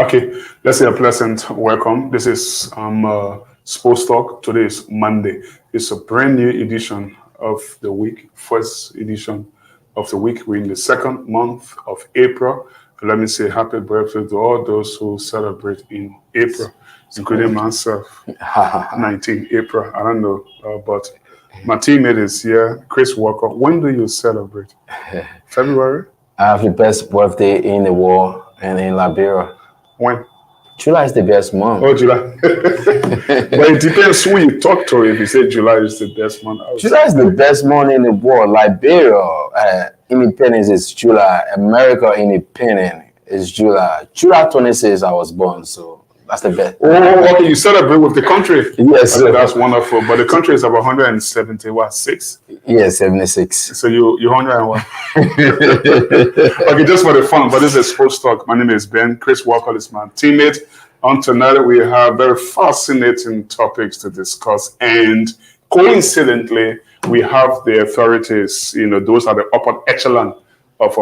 Okay, let's say a pleasant welcome. This is Sports Talk. Today is Monday. It's a brand new edition of the week, first edition of the week. We're in the second month of April. Let me say happy birthday to all those who celebrate in April, including myself, 19 April. I don't know, but my teammate is here, Chris Walker. When do you celebrate? February? I have the best birthday in the world and in Liberia. When? July is the best month. Oh, July. But it depends who you talk to. If you say July is the best month. July is the best month in the world. Liberia, independence is July. America independence is July. July 26th, I was born, so that's the best. Oh, okay. You celebrate with the country. Yes. Okay, that's wonderful. But the country is about 176. Yes, 76. So you 101. Okay, just for the fun. But this is Sports Talk. My name is Ben. Chris Walker is my teammate. On tonight, we have very fascinating topics to discuss. And coincidentally, we have the authorities, those are the upper echelon of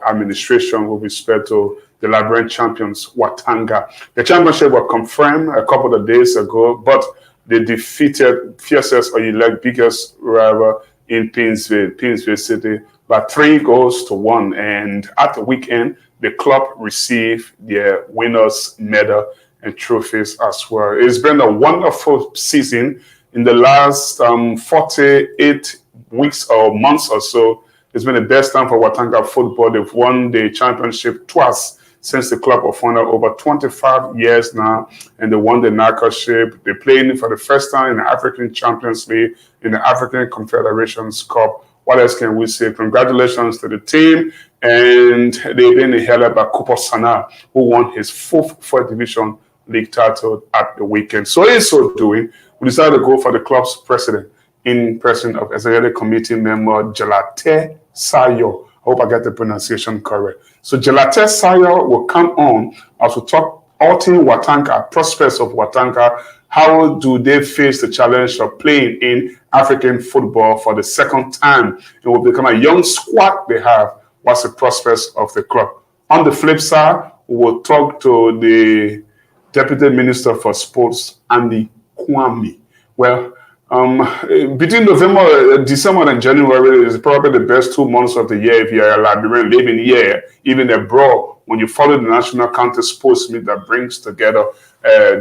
administration with respect to the Liberian champions, Watanga. The championship was confirmed a couple of days ago, but they defeated fiercest or elect biggest rival in Painesville City, by 3-1. And at the weekend, the club received their winners' medal and trophies as well. It's been a wonderful season. In the last 48 weeks or months or so, it's been the best time for Watanga football. They've won the championship twice since the club was founded, over 25 years now, and they won the knockoutship. They're playing for the first time in the African Champions League, in the African Confederations Cup. What else can we say? Congratulations to the team. And they've been held by Cooper Sana, who won his fourth division league title at the weekend. So in so doing, we decided to go for the club's president, in person of executive committee member Jalate Sayo. I hope I get the pronunciation correct. So Jalate Sayo will come on as we talk all team Watanga, prospects of Watanga. How do they face the challenge of playing in African football for the second time? It will become a young squad they have. What's the prospects of the club? On the flip side, we will talk to the Deputy Minister for Sports, Andy Kwame. Well, between December and January is probably the best 2 months of the year if you're a Liberian living here, even abroad, when you follow the National County Sports Meet that brings together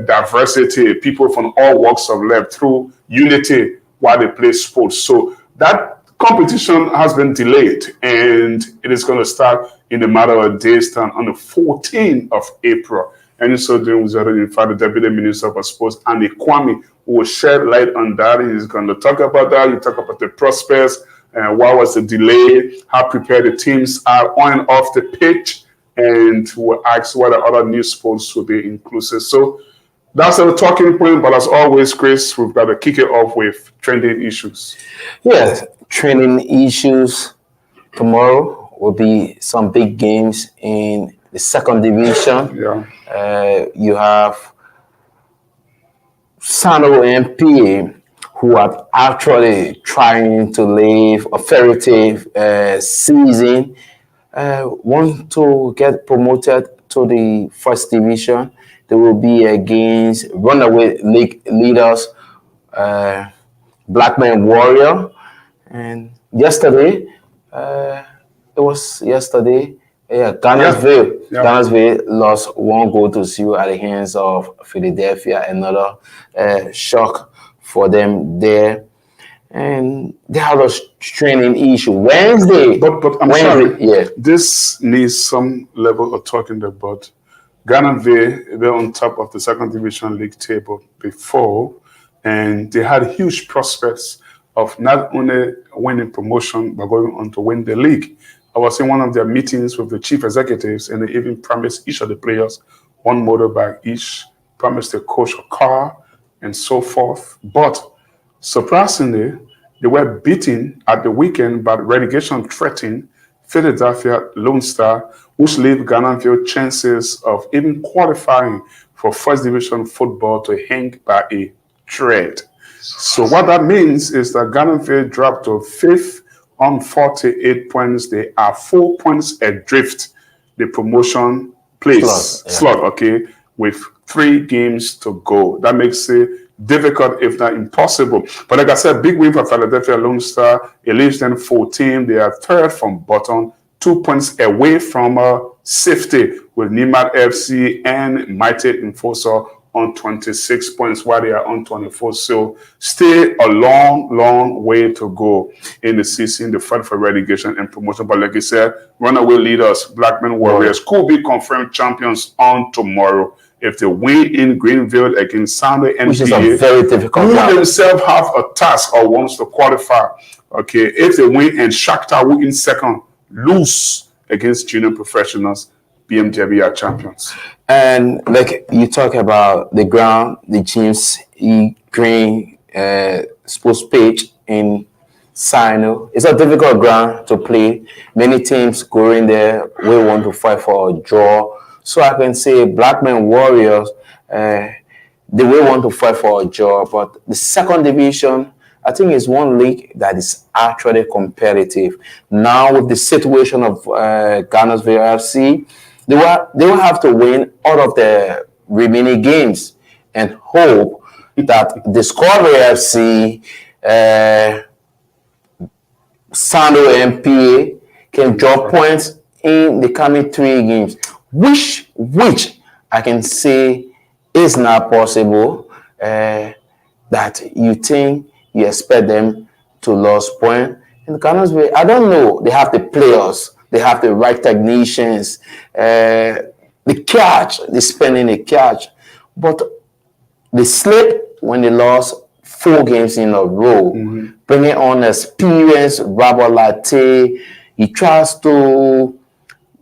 diversity, people from all walks of life through unity while they play sports. So that competition has been delayed, and it is going to start in a matter of days' time on the 14th of April. And so doing, we invite the Deputy Minister for Sports, Andy Kwame, who will shed light on that. He's going to talk about that. He'll talk about the prospects, why was the delay, how prepared the teams are on and off the pitch, and we'll ask whether other new sports will be inclusive. So that's our talking point. But as always, Chris, we've got to kick it off with trending issues. Yes, trending issues. Tomorrow will be some big games in the second division. Yeah. You have Sano MP, who are actually trying to live a fairy tale season, want to get promoted to the first division. They will be against runaway league leaders, Blackman Warrior. And yesterday, Ghanansville lost 1-0 at the hands of Philadelphia. Another shock for them there. And they have a training issue. Wednesday. But I'm sorry. Yeah. This needs some level of talking about. Ghanansville, they're on top of the second division league table before, and they had huge prospects of not only winning promotion, but going on to win the league. I was in one of their meetings with the chief executives, and they even promised each of the players one motorbike each, promised the coach a car, and so forth. But surprisingly, they were beaten at the weekend by relegation threatening Philadelphia Lone Star, which leave Ghanansville chances of even qualifying for first division football to hang by a thread. So what that means is that Ghanansville dropped to fifth on 48 points. They are 4 points adrift the promotion place yeah. slot, okay, with 3 games to go. That makes it difficult, if not impossible. But like I said, big win for Philadelphia Lone Star. It leaves them 14. They are third from bottom, 2 points away from safety, with Nimat FC and Mighty Enforcer on 26 points while they are on 24. So still a long way to go in the season, the fight for relegation and promotion. But like I said, runaway leaders, Blackman Warriors, could be confirmed champions on tomorrow if they win in Greenville against Sunday NPA. Which is a very difficult Who round. themselves have a task or wants to qualify. Okay, if they win and Shakhtar who in second lose against junior professionals, BMW are champions. And like you talk about the ground, the James E. Green sports page in Sino. It's a difficult ground to play. Many teams go in there, we want to fight for a draw. So I can say Blackman Warriors, they will want to fight for a draw. But the second division, I think, is one league that is actually competitive. Now with the situation of Ghana's FC, they will have to win all of the remaining games and hope that Discovery FC, Sando MPA can drop points in the coming 3 games, which I can say is not possible. That you think you expect them to lose point in Ghana's way. I don't know. They have the players. They have the right technicians, the catch, they're spending the catch. But they slipped when they lost 4 games in a row. Bringing on experienced Robert Latte. He tries to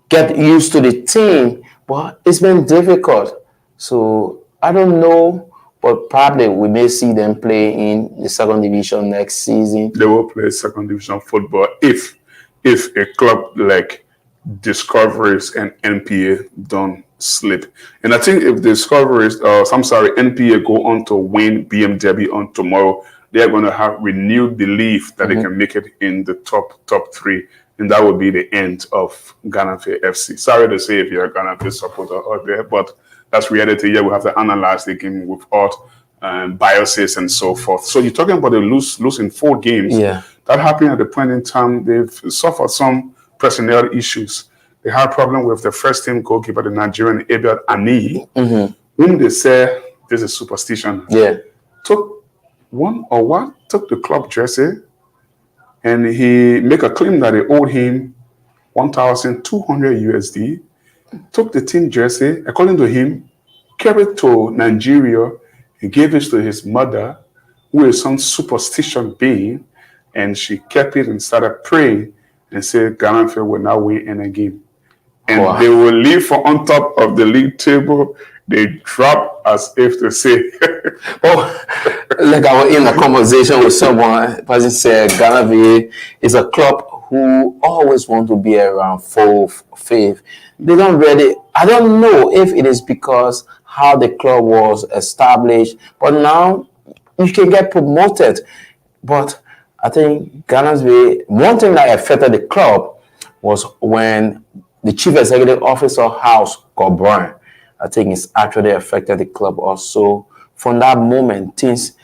get used to the team, but it's been difficult. So I don't know, but probably we may see them play in the second division next season. They will play second division football if a club like Discoveries and NPA don't slip. And I think if Discoveries, NPA go on to win BMW on tomorrow, they're going to have renewed belief that they can make it in the top 3. And that would be the end of Ghana FC. Sorry to say if you're a Ghana supporter out there, but that's reality. Yeah, we have to analyze the game without biases and so forth. So you're talking about the losing 4 games. Yeah. That happened at the point in time. They've suffered some personnel issues. They had a problem with the first team goalkeeper, the Nigerian Abel Ani, whom they say this is superstition. Yeah. Took the club jersey, and he make a claim that they owed him 1,200 USD. Took the team jersey, according to him, carried to Nigeria and gave it to his mother, who is some superstition being, and she kept it and started praying and said Ghana will now win in a game. And they will leave for on top of the league table. They drop as if to say, like I was in a conversation with someone, person said Ghana is a club who always want to be around 4th, 5th. They don't really, I don't know if it is because how the club was established, but now you can get promoted. But I think Ghana's way, one thing that affected the club was when the chief executive officer house got burned. I think it's actually affected the club also. From that moment, things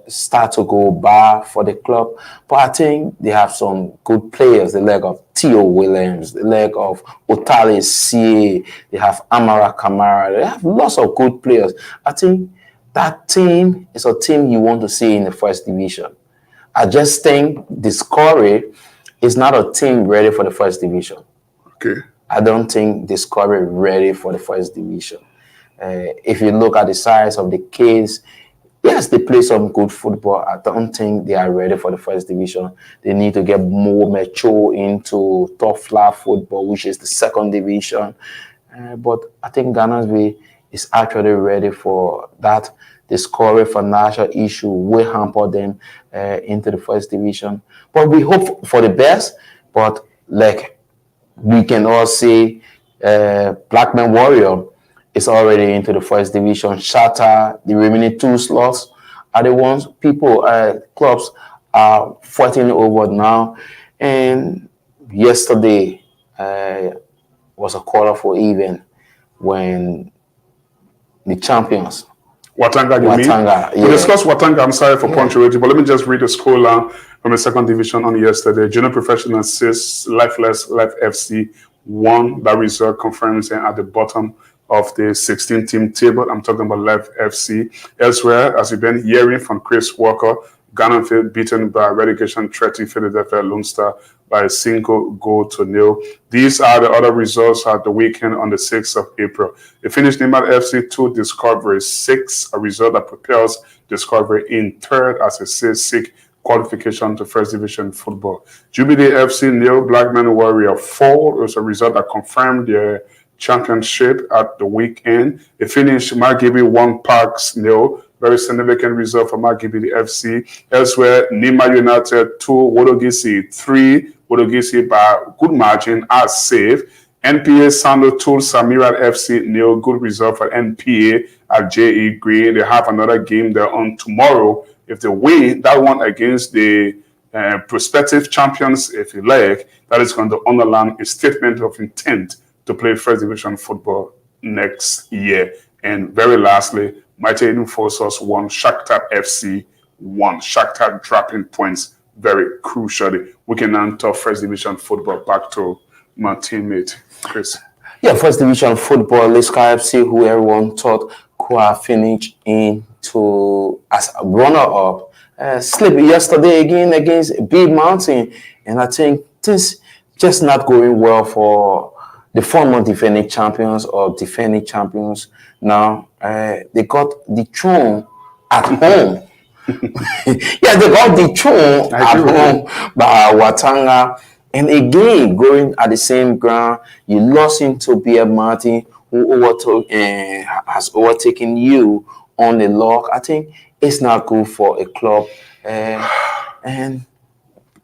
start to go bad for the club. But I think they have some good players, the leg of Theo Williams, the leg of Otale C. They have Amara Kamara. They have lots of good players. I think that team is a team you want to see in the first division. I just think Discovery is not a team ready for the first division. okay, I don't think Discovery ready for the first division. If you look at the size of the kids, yes, they play some good football. I don't think they are ready for the first division. They need to get more mature into top flat football, which is the second division. But I think Ghana's way is actually ready for that. Discovery financial issue will hamper them into the first division. But we hope for the best. But like we can all see, Blackman Warrior is already into the first division. Shatter, the remaining 2 slots are the ones clubs are fighting over now. And yesterday was a colorful event. when the champions. Watanga, you Watanga, mean? yeah. We discussed Watanga. I'm sorry for punctuating, but let me just read the scoreline from the second division on yesterday. Junior Professional 6, Lifeless Life FC 1. That result confirms them at the bottom of the 16-team table. I'm talking about Life FC. Elsewhere, as you've been hearing from Chris Walker, Ghana beaten by relegation threat in Philadelphia Lone Star by a single goal to nil. These are the other results at the weekend on the 6th of April. They finished Nimad FC 2, Discovery 6, a result that propels Discovery in third as it seek qualification to First Division football. Jubilee FC nil, Blackman Warrior 4 was a result that confirmed their championship at the weekend. They finished Margibi 1, Parks nil. Very significant result for Margibi FC. Elsewhere, Nima United 2, Wodogisi 3. Wodogisi by good margin as safe. NPA Sando 2, Samira FC nil. Good result for NPA at JE Green. They have another game there on tomorrow. If they win that one against the prospective champions, if you like, that is going to underline a statement of intent to play First Division football next year. And very lastly, Mighty Eden Forces 1, Shakhtar FC 1. Shakhtar dropping points very crucially. We can now talk First Division football. Back to my teammate, Chris. Yeah, First Division football, Lisca FC, who everyone thought could have finished into as a runner-up, slipped yesterday again against Big Mountain. And I think this just not going well for the former defending champions or defending champions. Now, they got the throne at home. Yeah, they got the throne at home by Watanga. And again, going at the same ground, you lost into BM Martin, who has overtaken you on the log. I think it's not good for a club. And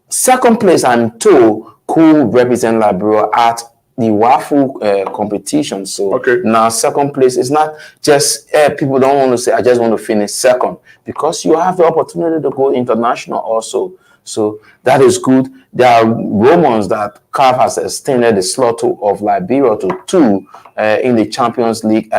second place, I'm told, could represent Liberia at the WAFU competition. So now second place is not just people don't want to say I just want to finish second, because you have the opportunity to go international also. So that is good. There are rumors that CAF has extended the slot of Liberia to 2 in the Champions League.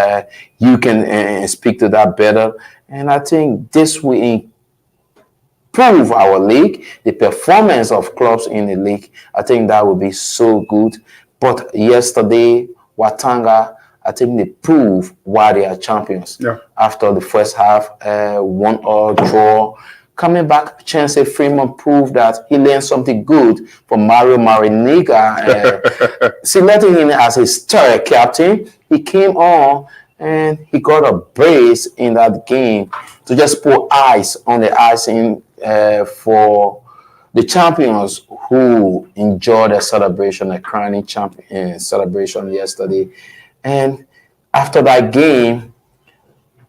You can speak to that better. And I think this will improve our league, the performance of clubs in the league. I think that would be so good. But yesterday, Watanga, I think they proved why they are champions. Yeah. After the first half, 1-1 draw. Coming back, Chance Freeman proved that he learned something good from Mario Mariniga. Selecting him as his third captain, he came on and he got a brace in that game to just put ice on the icing for the champions who enjoyed a celebration, a crowning champion celebration yesterday. And after that game,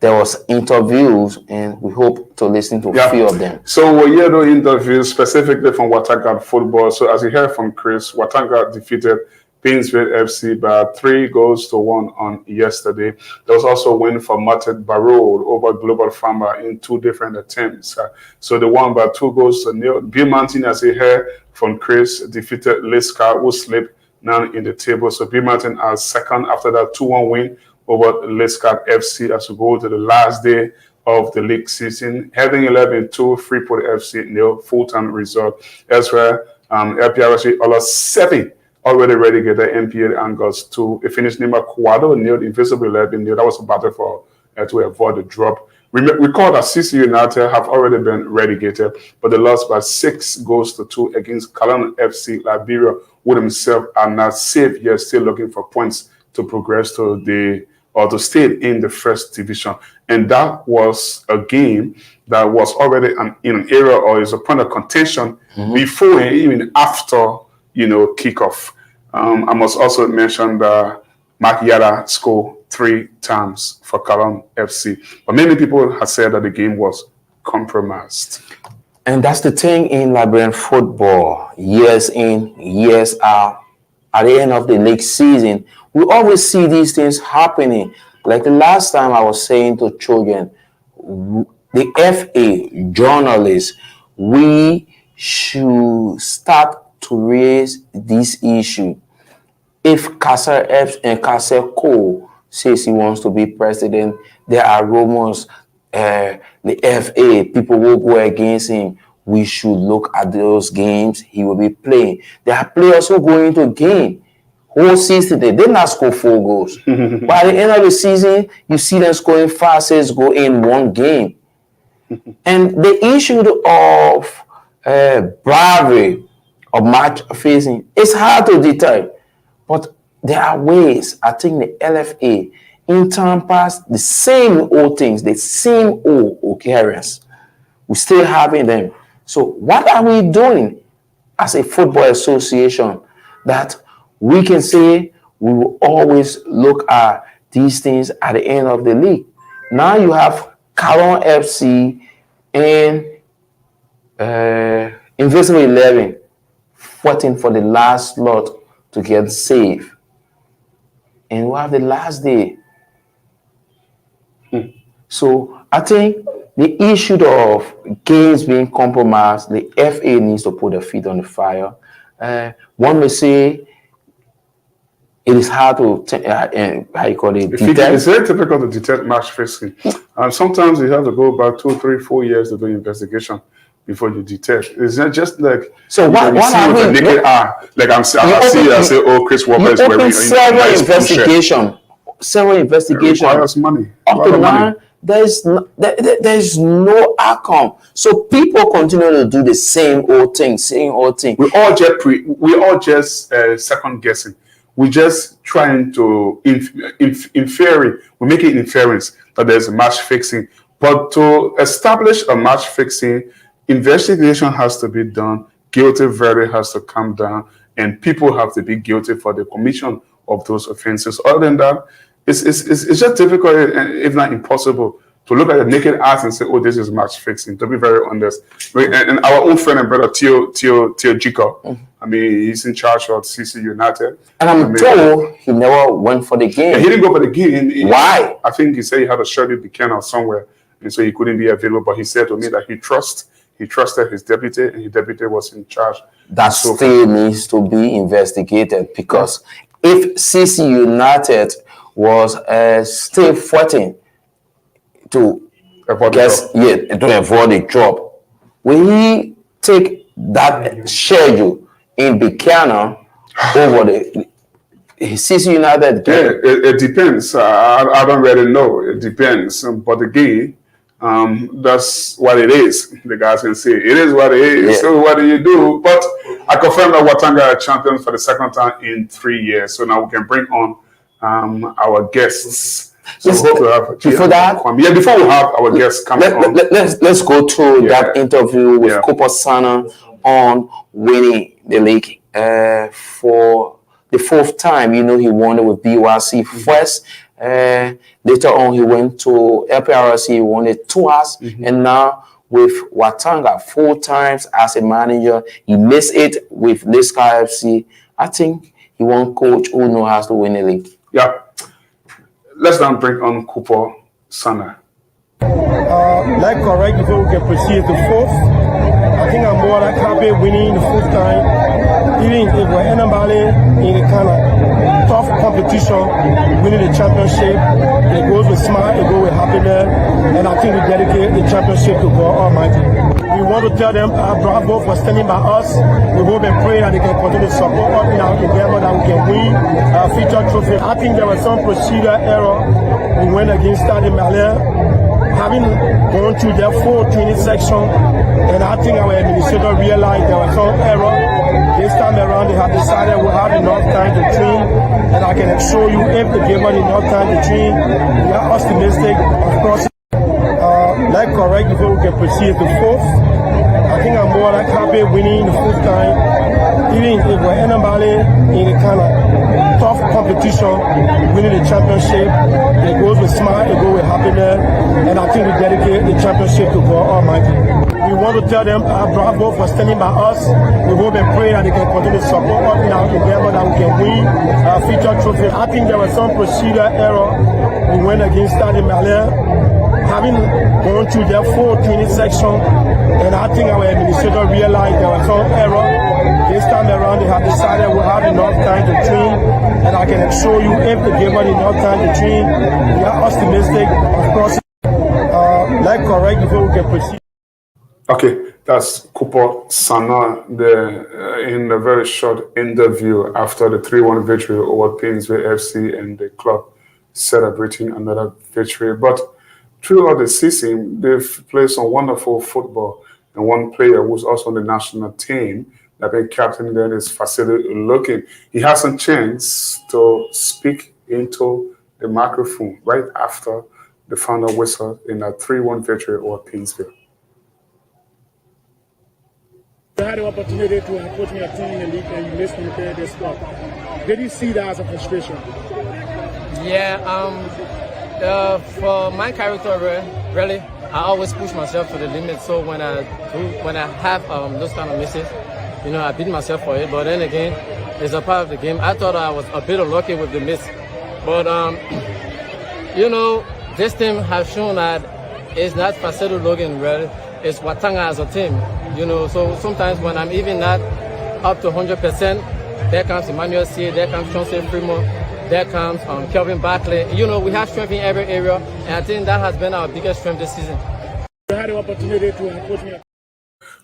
there was interviews, and we hope to listen to a few of them. So we hear the interviews specifically from Watanga football. So as you heard from Chris, Watanga defeated Painesville FC by 3-1 on yesterday. There was also a win for Martin Barrow over Global Farmer in 2 different attempts. So they won by 2-0. Bill Mountain, as you heard from Chris, defeated Lisca, who slipped now in the table. So Bill Mountain as second after that 2-1 win over Lisca FC as we go to the last day of the league season. Heading 11-2, Freeport FC nil, full-time result. Elsewhere, LPRC all 7 already relegated NPA Angles 2. It finished Nima Quado nil, Invisible 11 nil. That was a battle for to avoid the drop. Recall that CC United have already been relegated, but they lost by 6-2 against Kalana FC Liberia, who themselves are not safe yet, still looking for points to progress to the or to stay in the First Division. And that was a game that was already in an era or is a point of contention before and even after, kickoff. I must also mention that Mark Yara scored 3 times for Kalon FC. But many people have said that the game was compromised. And that's the thing in Liberian football. Years in, years out. At the end of the league season, we always see these things happening. Like the last time I was saying to children, the FA journalists, we should start to raise this issue. If Castle F and Castle Co says he wants to be president. There are rumors, the FA, people will go against him. We should look at those games he will be playing. There are players who go into a game whole season, they did not score 4 goals. By the end of the season, you see them scoring 5, 6 goals in one game. And the issue of bravery of match fixing, it's hard to detect. But there are ways. I think the LFA, in time past, the same old things, the same old occurrence, we're still having them. So what are we doing as a football association that we can say we will always look at these things at the end of the league? Now you have Calon FC and Invisible 11 fighting for the last slot to get saved. And we have the last day. So I think the issue of games being compromised, the FA needs to put their feet on the fire. One may say it is hard to, how you call it, detect. It's very difficult to detect match fixing. Sometimes you have to go back 2, 3, 4 years to do investigation before you detect. It's not just like so what are we naked eye. Like I say, oh, Chris Walker is wearing several investigation. It requires money. Up to now, there's no outcome. So people continue to do the same old thing. We all just second guessing. We're just trying to infer. We make it inference that there's a match fixing. But to establish a match fixing, investigation has to be done. Guilty verdict has to come down, and people have to be guilty for the commission of those offenses. Other than that, it's just difficult, if not impossible, to look at the naked eye and say, "Oh, this is match fixing." To be very honest, and our own friend and brother Theo Jico, I mean, he's in charge of CC United, and I'm told he never went for the game. Yeah, he didn't go for the game. Why? I think he said he had a Shirley Buchanan somewhere, and so he couldn't be available. But he said to me that he trusted his deputy, and his deputy was in charge. That still needs to be investigated, because if CC United was still fighting to avoid the job, will he take that schedule in Buchanan over the CC United game? It depends. I don't really know. It depends. But again, that's what it is. The guys can say it is what it is. Yeah. So what do you do? But I confirm that Watanga are champions for the second time in 3 years. So now we can bring on our guests. So hope we have before we have our guests come on. Let's go through that interview with Cooper Sana on winning the league for the 4th time. You know, he won it with BYC first. Later on, he went to LPRC, he won it twice, and now with Watanga 4 times as a manager. He missed it with Liska FC. I think he won coach who knows how to win the league. Yeah. Let's now bring on Cooper Sana. Like correct, before we can proceed to 4th, I think I'm more than happy winning the 4th time. Even if we're anybody in a kind of tough competition, winning the championship, it goes with smile, it goes with happiness, and I think we dedicate the championship to God Almighty. We want to tell them bravo for standing by us. We hope and pray that they can continue to support us in our endeavor that we can win our future trophy. I think there was some procedural error. We went against Stade Malien, having gone through their full training section, and I think our administrator realized there was some error. This time around, they have decided we'll have enough time to train, and I can assure you, if they give us enough time to train, we are optimistic of course. Like correct, before we can proceed to 4th, I think I'm more than happy winning the 4th time. Even if we're anybody in a kind of tough competition, winning the championship, it goes with smile, it goes with happiness, and I think we dedicate the championship to God Almighty. We want to tell them bravo for standing by us. We hope and pray that they can continue to support us in our endeavor that we can win our future trophy. I think there was some procedural error. We went against Stade Malien, having gone through their full training section, and I think our administrator realized there was some error. This time around, they have decided we'll have enough time to train, and I can assure you, if they give us enough time to train, we are optimistic of course. Like correct before we can proceed. Okay, that's Cooper Sana in a very short interview after the 3-1 victory over Painsville FC and the club celebrating another victory. But throughout the season, they've played some wonderful football. And one player who's also on the national team that been captain there is Facility Looking. He has a chance to speak into the microphone right after the final whistle in a 3-1 victory over Painsville. You had the opportunity to coach your team in the league and you missed when you played this club. Did you see that as a frustration? Yeah, for my character, really, I always push myself to the limit. So when I have those kind of misses, I beat myself for it. But then again, it's a part of the game. I thought I was a bit unlucky with the miss. But, this team has shown that it's not Facility Logan, really. It's Watanga as a team. So sometimes when I'm even not up to 100%, there comes Emmanuel C, there comes Chauncey Primo, there comes Kelvin Barkley. We have strength in every area, and I think that has been our biggest strength this season. You had the opportunity to coach me.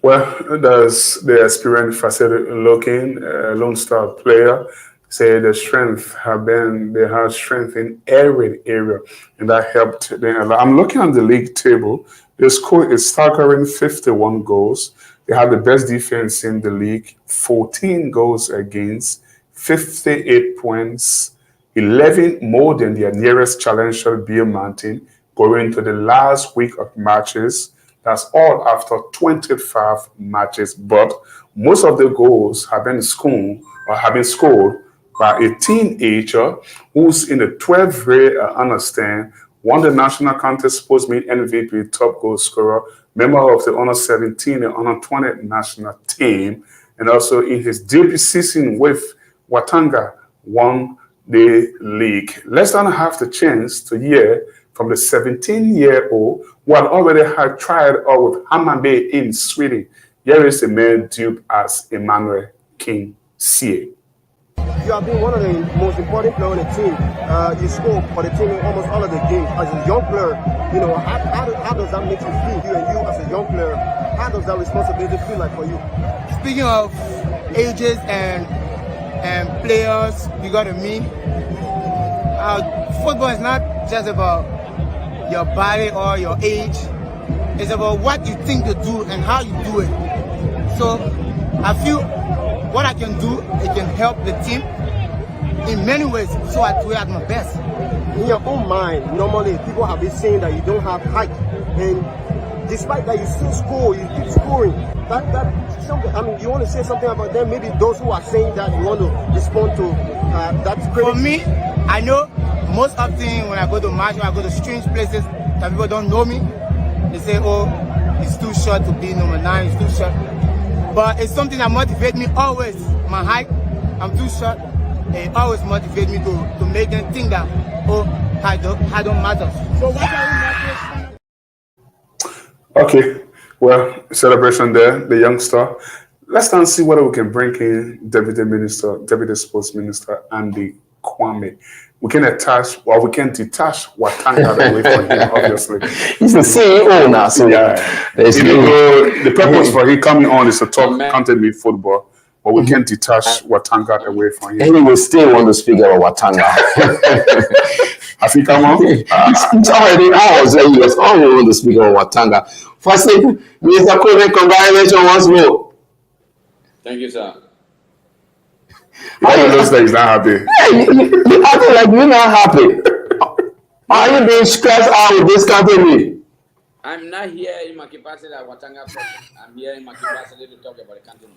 Well, there's the experienced Facility Looking, Lone Star player, say the strength they have strength in every area, and that helped them. I'm looking at the league table. The score is staggering 51 goals. They have the best defense in the league, 14 goals against, 58 points, 11 more than their nearest challenger, Beer Mountain, going to the last week of matches. That's all after 25 matches. But most of the goals have been scored by a teenager who's in the 12th grade, I understand, won the National Contest Sports Meet MVP, top goal scorer, member of the Honor 17 and Honor 20 national team, and also in his debut season with Watanga, won the league. Let's not have the chance to hear from the 17-year-old who had already had tried out with Hammarby in Sweden. Here is the man duped as Emmanuel King Sie. You have been one of the most important players on the team. You score for the team in almost all of the games. As a young player, how does that make you feel? You as a young player, how does that responsibility feel like for you? Speaking of ages and players bigger than me, football is not just about your body or your age. It's about what you think to do and how you do it. So I feel what I can do, it can help the team in many ways, so I do it at my best. In your own mind, normally people have been saying that you don't have height, and despite that you still score, you keep scoring. That's something. I mean, you want to say something about them? Maybe those who are saying that, you want to respond to that. For me, I know most often when I go to match, when I go to strange places that people don't know me, they say, "Oh, he's too short to be number 9. He's too short." But it's something that motivates me always. My height, I'm too short. It always motivates me to make them think that, height don't matter. So what are you? Okay, well, celebration there, the youngster. Let's now see whether we can bring in Deputy Sports Minister Andy Kwame. We can detach Watanga away from him, obviously. He's the CEO now, so yeah. The purpose for him coming on is to talk counter-mid football, but we can't detach Watanga away from him. And he will still want to speak about Watanga. Has he come on? It's already out. So he was always want to speak about Watanga. Firstly, Mr. Kobe, congratulations once more. Thank you, sir. Why you looks like he's not happy? Hey, you acting like you're not happy. Are you being stressed out with this company? I'm not here in my capacity as Watanga president. I'm here in my capacity to talk about the country.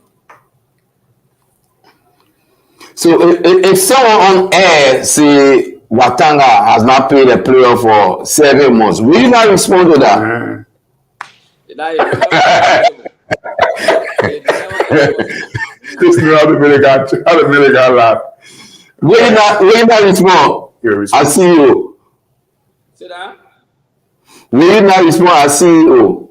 So if someone on air say Watanga has not paid a player for 7 months, will you not respond to that? Did I? This is how the million got laugh. Will you not respond? I see you. Sit down. Will you now respond as CEO?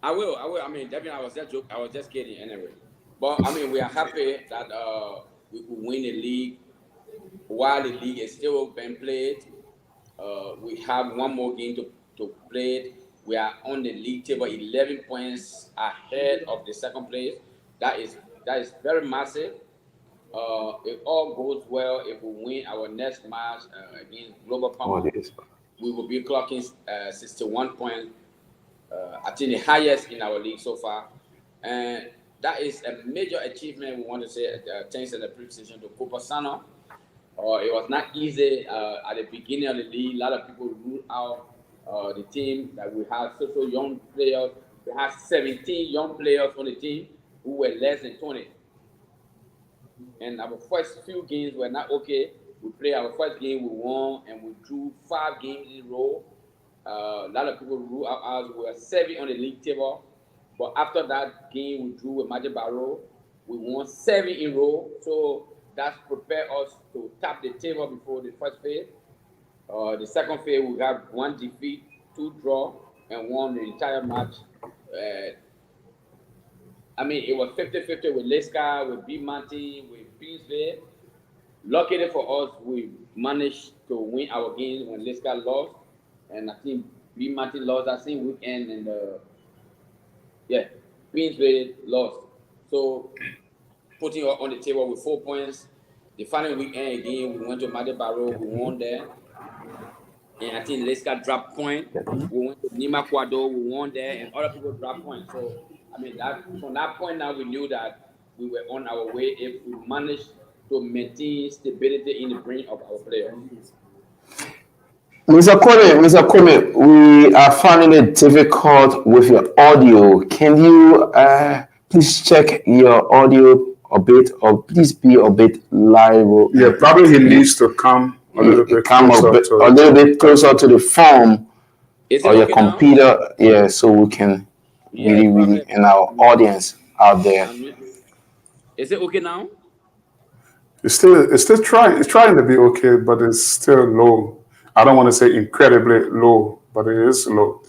I will. I mean, definitely, I was just joking. I was just kidding anyway. But I mean, we are happy that we could win the league while the league is still being played. We have one more game to play. We are on the league table, 11 points ahead of the second place. That is very massive. If all goes well, if we win our next match against Global Palm, we will be clocking 61 points. I think the highest in our league so far, and that is a major achievement. We want to say thanks to the preseason to Coopersano. It was not easy at the beginning of the league. A lot of people ruled out the team that we had so young players. We had 17 young players on the team who were less than 20. And our first few games were not okay. We played our first game, we won, and we drew 5 games in a row. A lot of people ruled out us. We were 7 on the league table. But after that game, we drew with Magic Barrow. We won 7 in a row. So that prepared us to tap the table before the first phase. The second phase, we got 1 defeat, 2 draw, and won the entire match. I mean, it was 50-50 with Leska, with B. Monty, with Beansville. Luckily for us, we managed to win our game when Leska lost. And I think B. Monty lost that same weekend, and Beansville lost. So, putting us on the table with 4 points. The following weekend again, we went to Madi Barrow, we won there. And I think Leska dropped point. We went to Nima Kwado, we won there, and other people dropped points. So, I mean, from that point now, we knew that we were on our way if we managed to maintain stability in the brain of our players. Mr. Kwame, we are finding it difficult with your audio. Can you please check your audio a bit, or please be a bit live? Yeah, probably he needs to come a little bit closer to the phone or your okay computer. Now? Yeah, so we can really, and our audience out there. Is it okay now? It's still trying. It's trying to be okay, but it's still low. I don't want to say incredibly low, but it is low.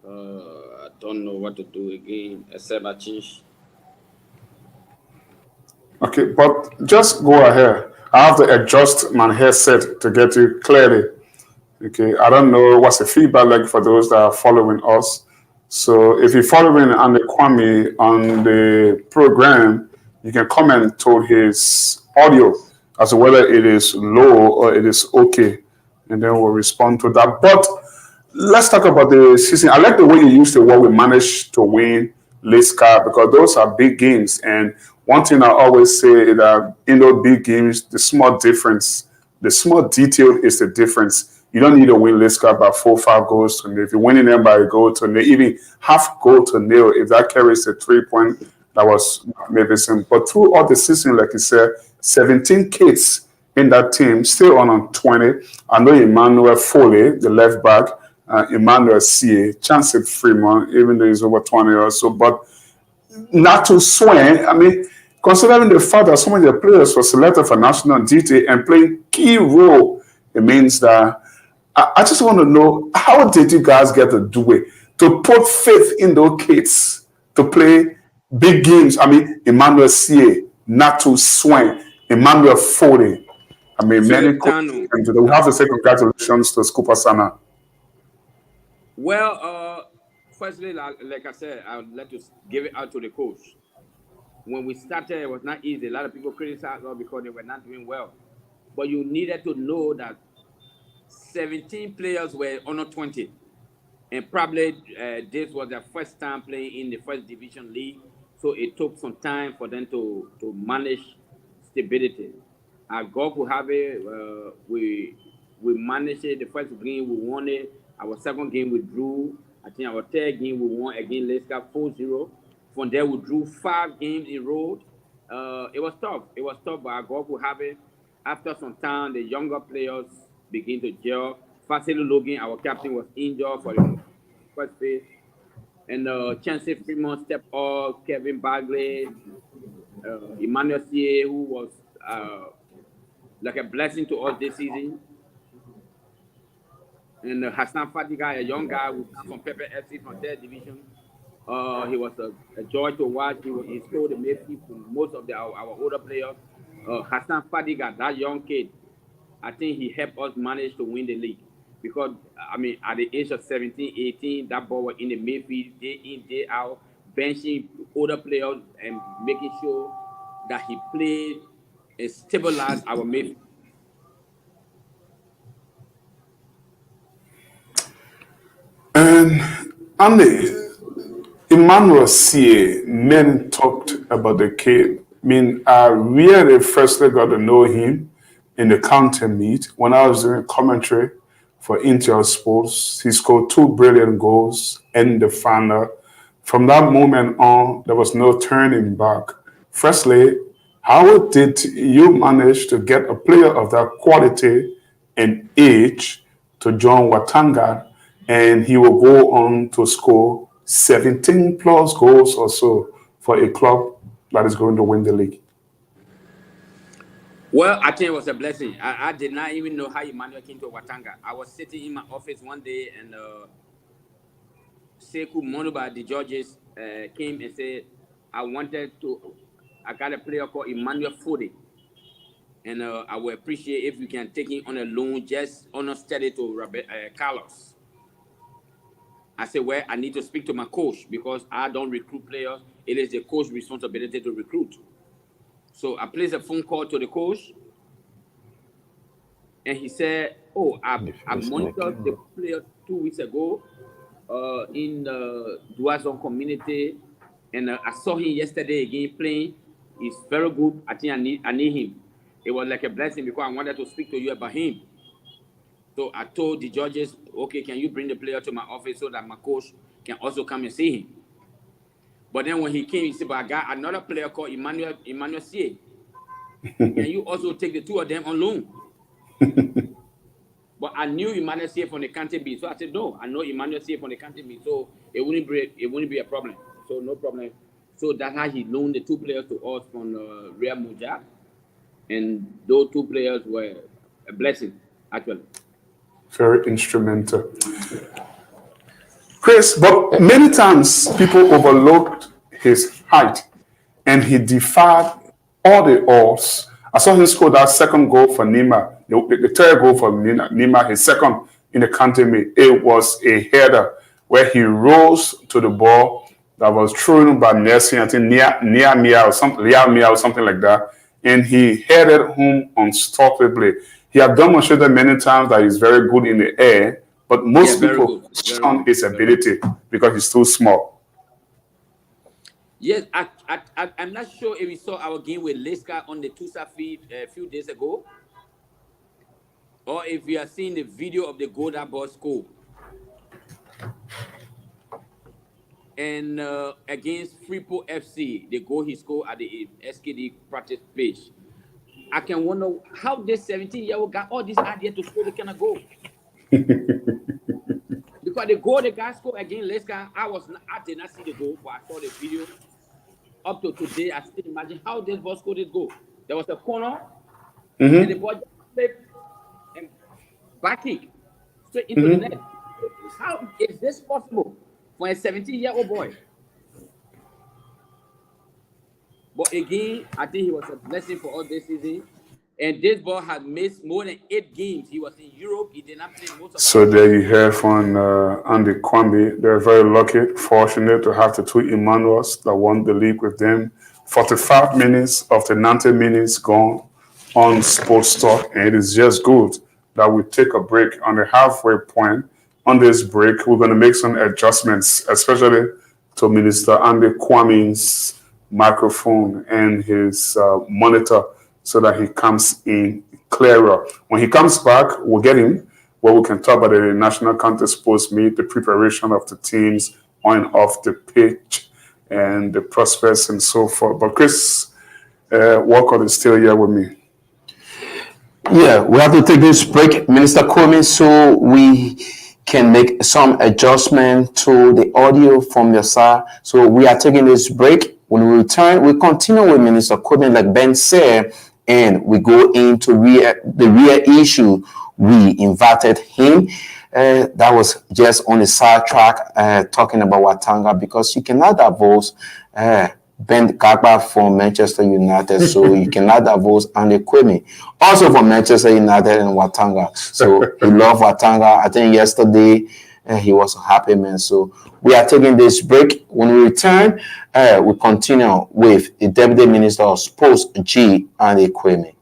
I don't know what to do again, except I change. Okay, but just go ahead. I have to adjust my headset to get you clearly. Okay, I don't know what's the feedback like for those that are following us. So if you're following Andy Kwame on the program, you can comment to his audio as to whether it is low or it is okay, and then we'll respond to that. But let's talk about the season. I like the way you used the word we managed to win Leska, because those are big games. And one thing I always say is that in those big games, the small difference, the small detail is the difference. You don't need to win Leska by 4 or 5 goals to nil. If you're winning them by a goal to nil, even half goal to nil, if that carries the 3 point, that was maybe some. But throughout the season, like you said, 17 kids in that team, still on 20. I know Emmanuel Foley, the left back, Emmanuel C.A., Chancellor Fremont, even though he's over 20 or so, but not to swing. I mean, considering the fact that some of the players were selected for national duty and playing key role, it means that I just want to know, how did you guys get to do it? To put faith in those kids to play big games. I mean, Emmanuel C.A., not to swing, Emmanuel Foley. I mean, many coaches. We have to say congratulations to Coopersano. Well, firstly, like I said, I would like to give it out to the coach. When we started, it was not easy. A lot of people criticized us because they were not doing well. But you needed to know that 17 players were under 20. And probably this was their first time playing in the first division league. So it took some time for them to manage stability. God could have it. We managed it. The first game, we won it. Our second game, we drew. I think our third game, we won again Leska 4-0. From there, we drew 5 games in a row. It was tough. It was tough, but God could have it. After some time, the younger players begin to gel. Fasili Logan, our captain, was injured for the first phase. And Chancellor Fremont stepped up, Kevin Bagley, Emmanuel C.A., who was like a blessing to us this season. And Hassan Fadiga, a young guy who comes from Pepper FC from 3rd division. He was a joy to watch. He scored the midfield for most of our older players. Hassan Fadiga, that young kid, I think he helped us manage to win the league. Because, I mean, at the age of 17, 18, that boy was in the midfield, day in, day out, benching older players and making sure that he played and stabilized our midfield. And Andy, Emmanuel C. men talked about the kid. I mean, I really firstly got to know him in the county meet when I was doing commentary for Intel Sports. He scored 2 brilliant goals in the final. From that moment on, there was no turning back. Firstly, how did you manage to get a player of that quality and age to join Watanga, and he will go on to score 17 plus goals or so for a club that is going to win the league? Well, I think it was a blessing. I did not even know how Emmanuel came to Watanga. I was sitting in my office one day, and Sekou Monuba, the judges, came and said, I got a player called Emmanuel Fode, and I would appreciate if you can take him on a loan, just on a steady to Carlos. I said, well, I need to speak to my coach because I don't recruit players. It is the coach's responsibility to recruit. So I placed a phone call to the coach, and he said, oh, I monitored the player 2 weeks ago in the Duazon community, and I saw him yesterday again playing. He's very good. I think I need him. It was like a blessing because I wanted to speak to you about him. So I told the judges, okay, can you bring the player to my office so that my coach can also come and see him? But then when he came, he said, but I got another player called Emmanuel C. Can you also take the 2 of them on loan? But I knew Emmanuel C from the county B. So I said, no, I know Emmanuel C from the county B. So it wouldn't be a problem. So no problem. So that's how he loaned the 2 players to us from Real Mujab. And those 2 players were a blessing, actually. Very instrumental. Chris, but many times people overlooked his height and he defied all the odds. I saw him score that 2nd goal for Nima, the 3rd goal for Nima, his 2nd in the county meet. It was a header where he rose to the ball that was thrown by Nessie, I think near Mia or something like that, and he headed home unstoppably. He had demonstrated many times that he's very good in the air, but most people shun his ability because he's too small. Yes, I'm not sure if you saw our game with Leska on the Tusa feed a few days ago, or if you are seeing the video of the goal that boy scored. And against Freeport FC, the goal he scored at the SKD practice pitch. I can wonder how this 17-year-old got all this idea to score the kind of goal. Because the goal the guy scored against Leska, I did not see the goal, but I saw the video. Up to today, I still imagine how this ball scored this goal. There was a corner, and the ball just slipped and back kick straight into the net. How is this possible for a 17-year-old boy? But again, I think he was a blessing for us this season. And this ball had missed more than 8 games. He was in Europe. He did not play most of. So there you hear from Andy Kwambi. They're very lucky, fortunate to have the 2 Emmanuels that won the league with them. 45 minutes of the 90 minutes gone on Sports Talk. And it is just good that we take a break on the halfway point. On this break, we're going to make some adjustments, especially to Minister Andy Kwami's microphone and his monitor, so that he comes in clearer. When he comes back, we'll get him where we can talk about the National County Sports Meet, the preparation of the teams on and off the pitch, and the prospects and so forth. But Chris Walcott is still here with me. Yeah, we have to take this break, Minister Kwame, so we can make some adjustment to the audio from your side. So we are taking this break. When we return, we continue with Minister Kwame, like Ben said, and we go into the real issue. We invited him That was just on the sidetrack talking about Watanga, because you cannot divorce Ben Kagba from Manchester United, so you cannot divorce Andy Kwame, also from Manchester United and Watanga. So we love Watanga. I think yesterday he was a happy man. So we are taking this break. When we return, we continue with the Deputy Minister of Sports, G. Andy Kwame.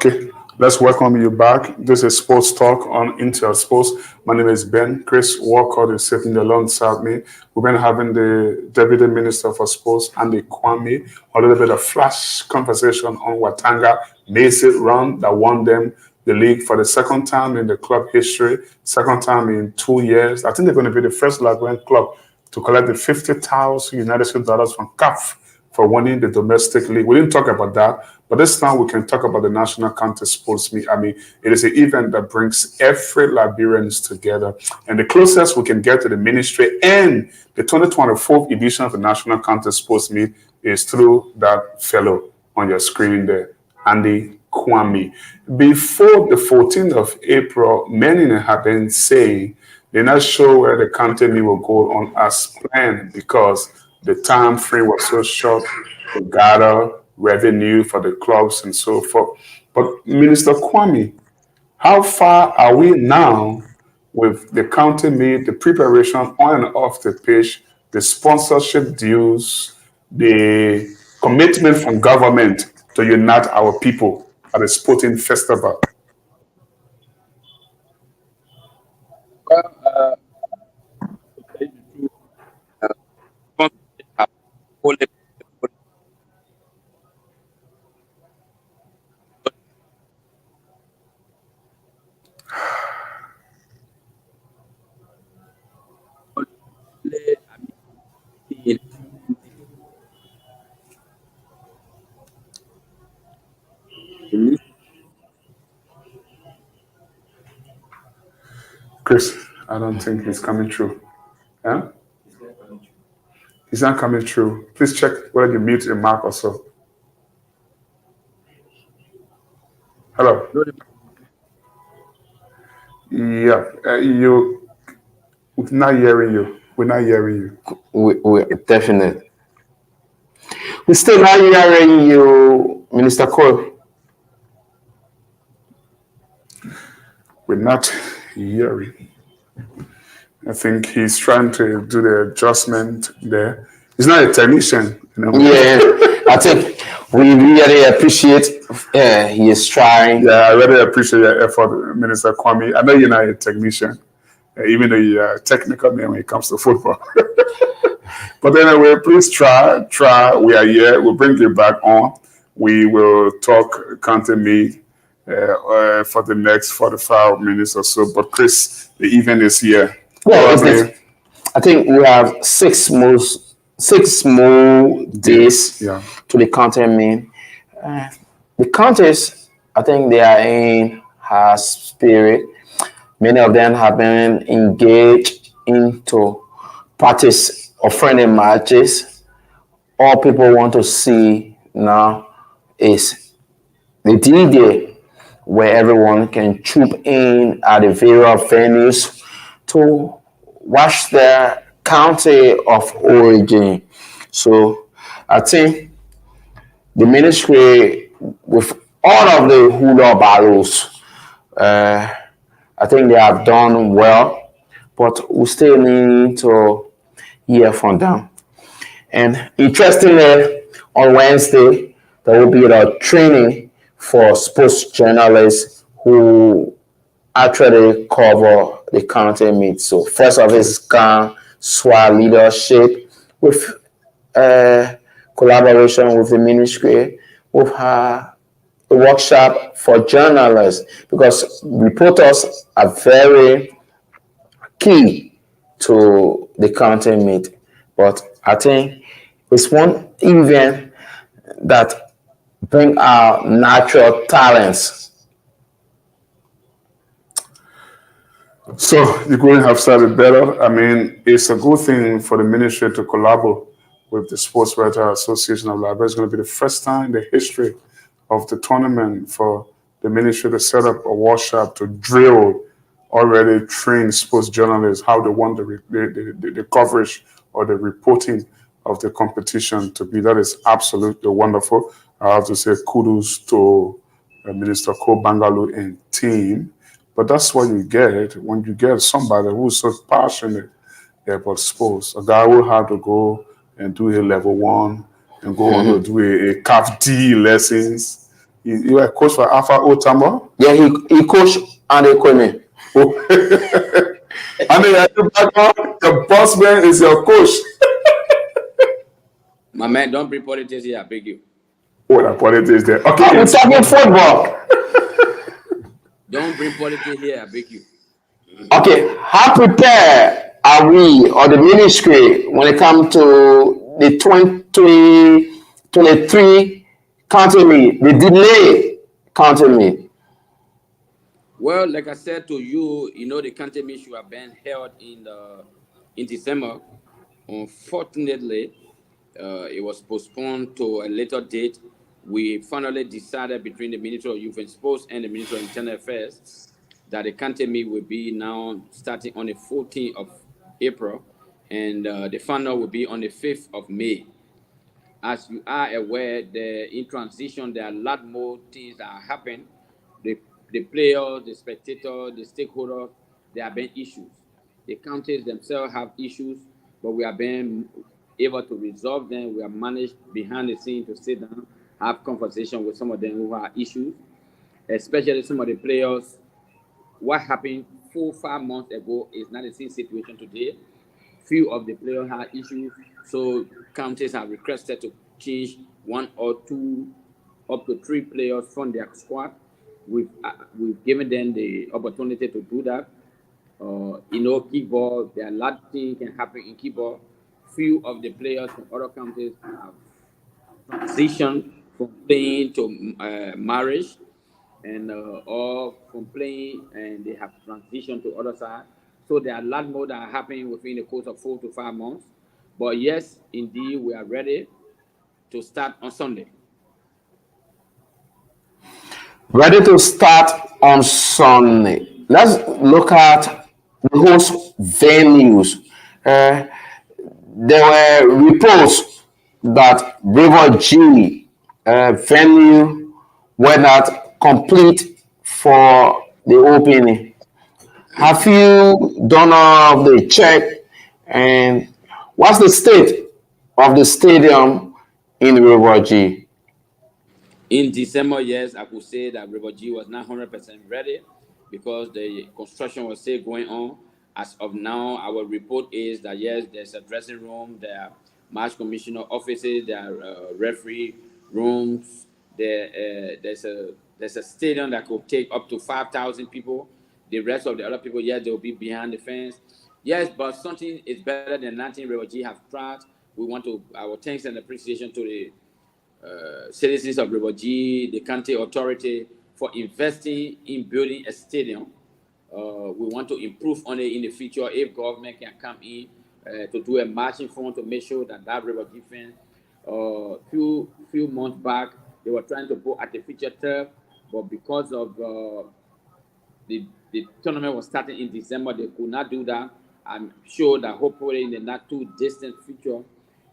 Okay, let's welcome you back. This is Sports Talk on Intel Sports. My name is Ben. Chris Walcott is sitting alongside me. We've been having the Deputy Minister for Sports, Andy Kwame, a little bit of flash conversation on Watanga Macy run that won them the league for the second time in the club history, second time in 2 years. I think they're going to be the first Liberian club to collect the 50,000 United States dollars from CAF for winning the domestic league. We didn't talk about that, but this time we can talk about the National County Sports Meet. I mean, it is an event that brings every Liberians together. And the closest we can get to the ministry and the 2024 edition of the National County Sports Meet is through that fellow on your screen there, Andy Kwame. Before the 14th of April, many have been saying they're not sure where the county meet will go on as planned because the time frame was so short to gather revenue for the clubs and so forth. But Minister Kwame, how far are we now with the county meet, the preparation on and off the pitch, the sponsorship dues, the commitment from government to unite our people at a sporting festival? Well, Chris, I don't think he's coming through. Yeah? He's not coming through. Please check whether you mute your mic or so. Hello. Yeah, we're not hearing you. We're not hearing you. We definitely. He's still not hearing you, Minister Cole. We're not hearing. I think he's trying to do the adjustment there. He's not a technician, you know. Yeah, I think we really appreciate he is trying. Yeah, I really appreciate your effort, Minister Kwame. I know you're not a technician, even though you're a technical man when it comes to football. But anyway, please try. We are here. We'll bring you back on. We will talk content me for the next 45 minutes or so. But Chris, the event is here. Yeah, I think we have 6 more days to the content mean. The contest, I think they are in her spirit. Many of them have been engaged into practice of friendly matches. All people want to see now is the D-Day, where everyone can troop in at the various venues to watch their country of origin. So I think the ministry, with all of the hula battles, I think they have done well, but we still need to hear from them. And interestingly, on Wednesday, there will be a training for sports journalists who actually cover the county meet. So first of its kind, SWA leadership with collaboration with the ministry, with a workshop for journalists, because reporters are very key to the county meet. But I think it's one event that bring our natural talents. So you couldn't have started better. I mean, it's a good thing for the ministry to collaborate with the Sports Writer Association of Liberia. It's going to be the first time in the history of the tournament for the ministry to set up a workshop to drill already trained sports journalists how they want the coverage or the reporting of the competition to be. That is absolutely wonderful. I have to say kudos to Minister Cole Bangalu and team. But that's what you get when you get somebody who's so passionate about sports. A guy will have to go and do a level 1 and go on to do a CAF D lessons. You are a coach for Alpha Otama? Yeah, he coached Ande Kwame. And the boss man is your coach. My man, don't bring politics here, I beg you. Oh, the politics there. Okay, I'm talking football. Don't bring politics here, I beg you. Okay, how prepared are we or the ministry when it comes to the 2023 county meet, the delay county meet? Well, like I said to you, the county meet should have been held in December. Unfortunately, it was postponed to a later date. We finally decided between the Ministry of Youth and Sports and the Ministry of Internal Affairs that the county meet will be now starting on the 14th of April, and the final will be on the 5th of May. As you are aware, in transition, there are a lot more things that are happening. The players, the spectators, the stakeholders, there have been issues. The counties themselves have issues, but we have been able to resolve them. We have managed behind the scenes to sit down, have conversation with some of them who have issues, especially some of the players. What happened 4-5 months ago is not the same situation today. Few of the players had issues, so counties have requested to change 1 or 2 up to 3 players from their squad. We've given them the opportunity to do that. Kickball, there are a lot of things can happen in kickball. Few of the players from other countries have transitioned from playing to marriage, and or from playing and they have transitioned to other side. So there are a lot more that are happening within the course of 4 to 5 months. But yes, indeed, we are ready to start on Sunday. Ready to start on Sunday. Let's look at the host venues. There were reports that River G venue were not complete for the opening. Have you done all the check? And what's the state of the stadium in River G? In December, yes, I could say that River G was not 100% ready because the construction was still going on. As of now, our report is that yes, there's a dressing room, there are match commissioner offices, there are referee rooms, there's a stadium that could take up to 5,000 people. The rest of the other people, yes, they'll be behind the fence. Yes, but something is better than nothing. River G have tried. We want to our thanks and appreciation to the citizens of River G, the county authority, for investing in building a stadium. We want to improve on it in the future if government can come in to do a marching front to make sure that River G fence. Few months back, they were trying to put artificial turf, but because of the tournament was starting in December, they could not do that. I'm sure that hopefully in the not too distant future,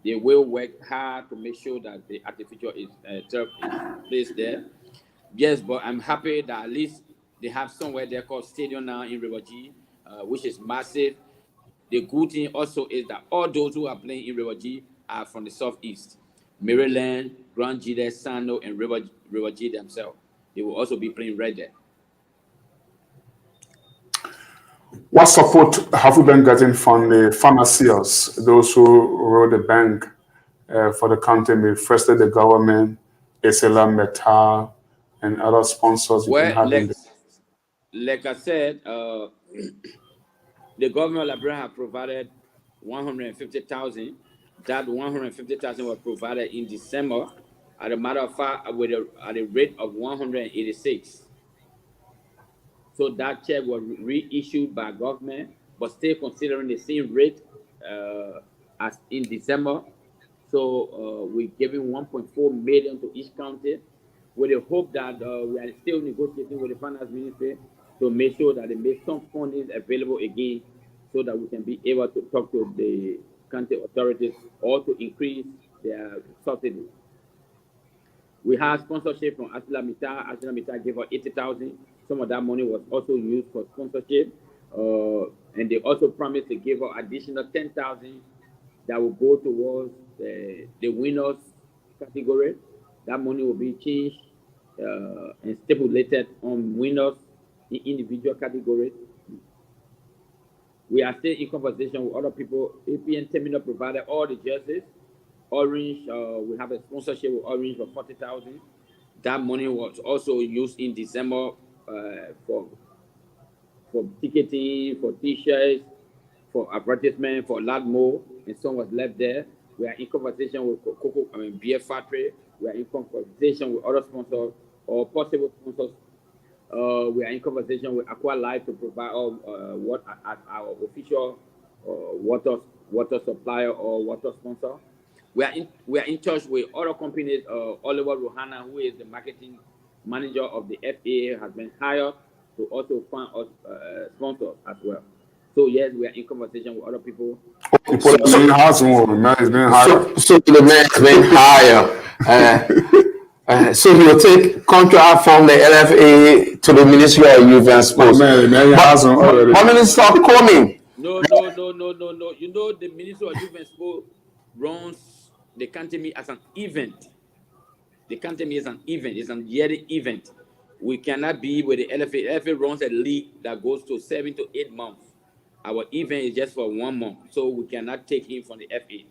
they will work hard to make sure that the artificial turf is placed there. Yes, but I'm happy that at least they have somewhere there called Stadium now in River G, which is massive. The good thing also is that all those who are playing in River G are from the Southeast. Maryland, Grand Gide, Sando, and River G themselves. They will also be playing right there. What support have you been getting from the financiers, those who wrote the bank for the country, firstly the government, Esela Metal, and other sponsors? Well, like I said, the government of Liberia have provided 150,000. That 150,000 was provided in December. As a matter of fact, at a rate of 186. So that check was reissued by government, but still considering the same rate as in December. So we're giving 1.4 million to each county, with the hope that we are still negotiating with the finance ministry to make sure that they make some funding available again, so that we can be able to talk to the county authorities or to increase their subsidy. We have sponsorship from Asila Mita. Asila Mita gave us 80,000. Some of that money was also used for sponsorship. And they also promised to give us additional 10,000 that will go towards the winners category. That money will be changed and stipulated on winners in individual categories. We are still in conversation with other people. APN Terminal provided all the jerseys. Orange, we have a sponsorship with Orange for 40,000. That money was also used in December for ticketing, for T-shirts, for advertisement, for a lot more, and some was left there. We are in conversation with Beer Factory. We are in conversation with other sponsors or possible sponsors. We are in conversation with Aqua Life to provide what as our official water supplier or water sponsor. We are in touch with other companies. Oliver Rohana, who is the marketing manager of the FA, has been hired to also find us sponsors as well. So yes, we are in conversation with other people. So the man has been hired. So he will take contract from the LFA to the Ministry of Youth and Sports. How many stop coming? No. You know, the Ministry of Youth and Sports runs the country as an event. The country is an event. It's an yearly event. We cannot be with the LFA. LFA runs a league that goes to 7 to 8 months. Our event is just for 1 month, so we cannot take him from the FA.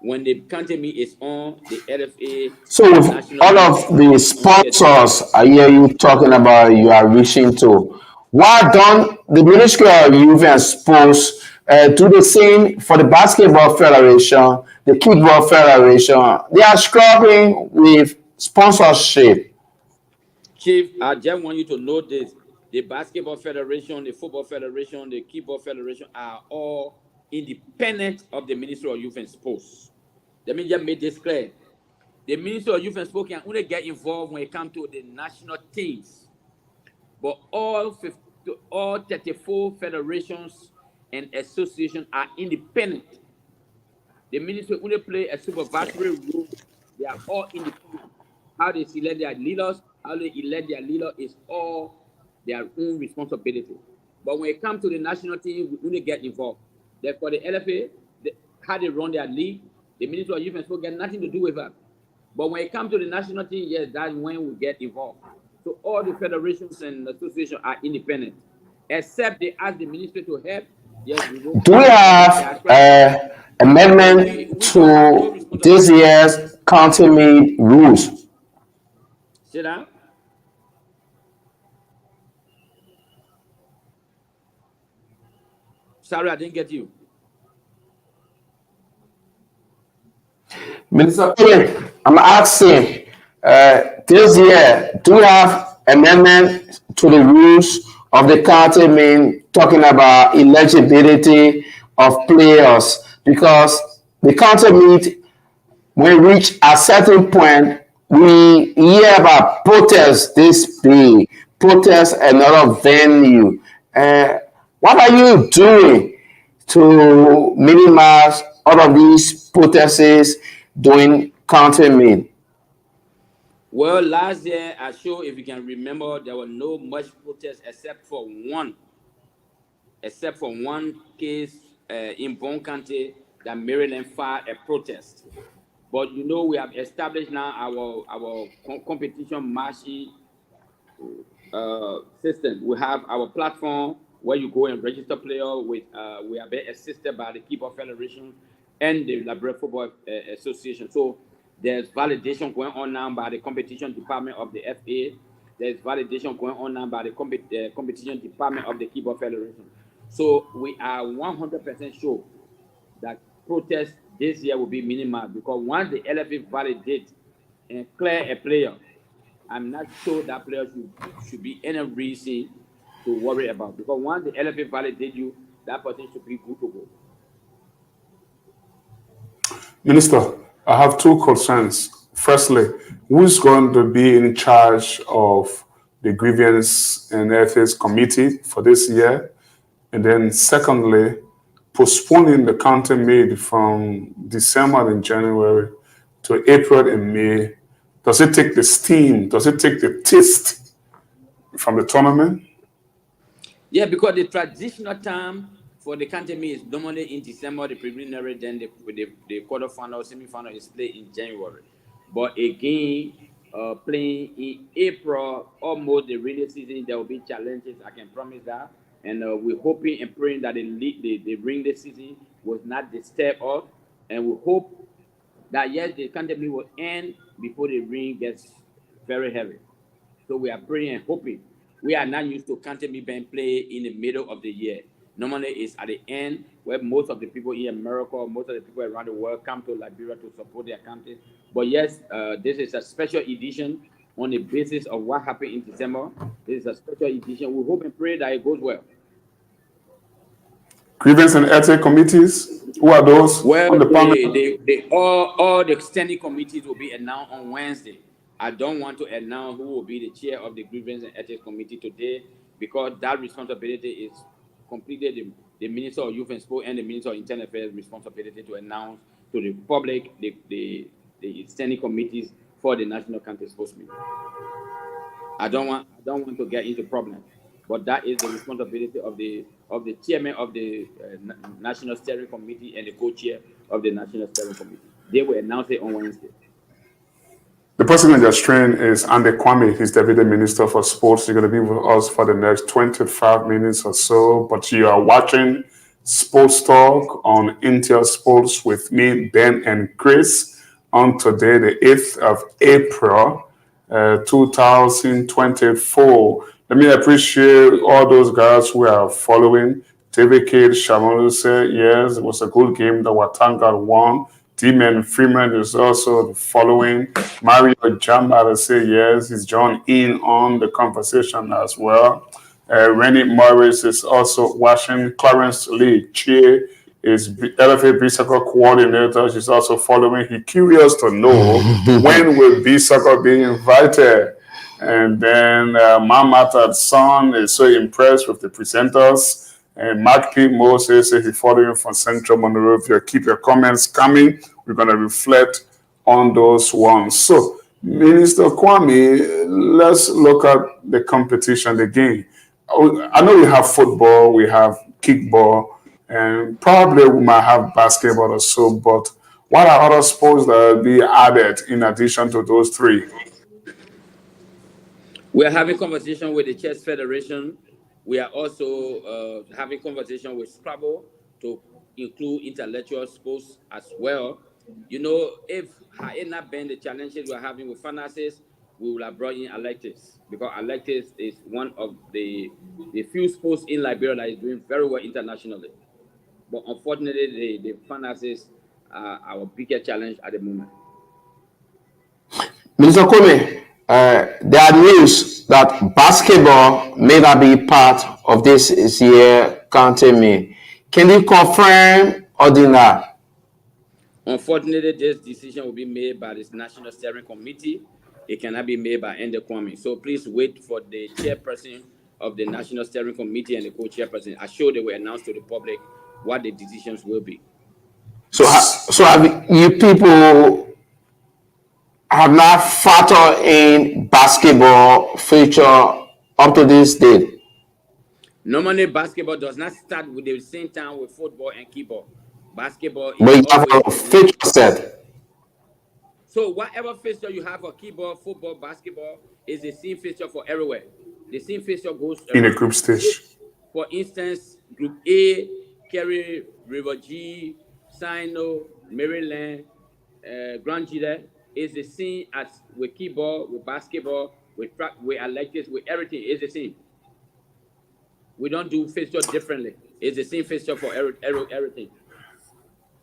When the country is on, the LFA. So with all of the sponsors I hear you talking about, you are reaching to, why don't the Ministry of Youth and Sports do the same for the Basketball Federation, the Kickball Federation? They are struggling with sponsorship. Chief, I just want you to know this. The Basketball Federation, the Football Federation, the Kickball Federation are all independent of the Ministry of Youth and Sports. Let me just make this clear. The Ministry of Youth and Sports can only get involved when it comes to the national teams. But all 34 federations and associations are independent. The ministry only play a supervisory role. They are all independent. How they select their leaders, how they elect their leader is all their own responsibility. But when it comes to the national team, we only get involved. Therefore, the LFA, how they run their league, the Ministry of Youth and Sport get nothing to do with that. But when it comes to the national team, yes, that's when we get involved. So all the federations and associations are independent, except they ask the ministry to help. Yes, we will. Do we have amendment to this year's county meet rules? Sit down. Sorry, I didn't get you. Minister, I'm asking, this year, do we have amendment to the rules of the county meet talking about eligibility of players? Because the county meet, when we reach a certain point, we hear about protests this big, protests another venue. What are you doing to minimize all of these protests during county meet? Well, last year, I show if you can remember, there were no much protests except for one case in Bone County that Maryland filed a protest. But you know, we have established now our competition matching system. We have our platform where you go and register player with. We are being assisted by the Keeper Federation and the Liberia Football Association. So there's validation going on now by the competition department of the FA. There's validation going on now by the competition department of the Keeper Federation. So we are 100% sure that protests this year will be minimal, because once the LFA validate and clear a player, I'm not sure that player should be any reason to worry about, because once the LFA validate you, that person should be good to go. Minister, I have two concerns. Firstly, who's going to be in charge of the grievance and ethics committee for this year? And then secondly, postponing the county meet from December and January to April and May, does it take the steam, does it take the taste from the tournament? Yeah, because the traditional time for the county meet is normally in December, the preliminary, then the quarterfinal, semi-final is played in January. But again, playing in April, almost the rainy season, there will be challenges, I can promise that. And we're hoping and praying that the rainy season was not disturbed us. And we hope that, yes, the county meet will end before the rain gets very heavy. So we are praying and hoping. We are not used to county meet being played in the middle of the year. Normally, it's at the end where most of the people in America, most of the people around the world come to Liberia to support their country. But yes, this is a special edition on the basis of what happened in December. This is a special edition. We hope and pray that it goes well. Grievance and ethics committees, who are those? Well, on the panel? all the standing committees will be announced on Wednesday. I don't want to announce who will be the chair of the Grievance and Ethics Committee today, because that responsibility is completely the Minister of Youth and Sport and the Minister of Internal Affairs' responsibility to announce to the public the standing committees for the National County Sports Meet. I don't want to get into problems, but that is the responsibility of the chairman of the National Steering Committee and the co-chair of the National Steering Committee. They will announce it on Wednesday. The person in your screen is Andy Kwame. He's Deputy Minister for Sports. He's going to be with us for the next 25 minutes or so. But you are watching Sports Talk on Intel Sports with me, Ben and Chris, on today, the 8th of April, 2024. Let me appreciate all those guys who are following. David Cade Shamalu said, yes, it was a good game. The Watanga won. D-Man Freeman is also following. Mario Jamba say yes, he's joined in on the conversation as well. Rennie Morris is also watching. Clarence Lee Chie is LFA B-Soccer coordinator. She's also following. He's curious to know when will B-Soccer be invited. And then Mamat Son is so impressed with the presenters. And Mark P. Moses says he's following from Central Monrovia. Keep your comments coming. We're going to reflect on those ones. So, Minister Kwame, let's look at the competition, the game. I know we have football, we have kickball, and probably we might have basketball or so, but what are other sports that will be added in addition to those three? We are having conversation with the Chess Federation. We are also having conversation with Scrabble to include intellectual sports as well. You know, if had it not been the challenges we're having with finances, we would have brought in athletics, because athletics is one of the few sports in Liberia that is doing very well internationally. But unfortunately, the finances are our biggest challenge at the moment. Mr. Kwame, there are news that basketball may not be part of this year county meet. Can you confirm or deny? Unfortunately, this decision will be made by this National Steering Committee. It cannot be made by Ende Kwame. So please wait for the chairperson of the National Steering Committee and the co-chairperson. I'm sure they will announce to the public what the decisions will be. So have you people have not factored in basketball feature up to this date? Normally, basketball does not start with the same time with football and kickball. Basketball is But you have a feature set. So whatever fixture you have for kickball, football, basketball is the same fixture for everywhere. The same fixture goes in a group stage. For instance, Group A, Kerry, River G, Sino, Maryland, Grand Gide is the same as with kickball, with basketball, with athletics, with everything. It's the same. We don't do fixture differently. It's the same fixture for everything.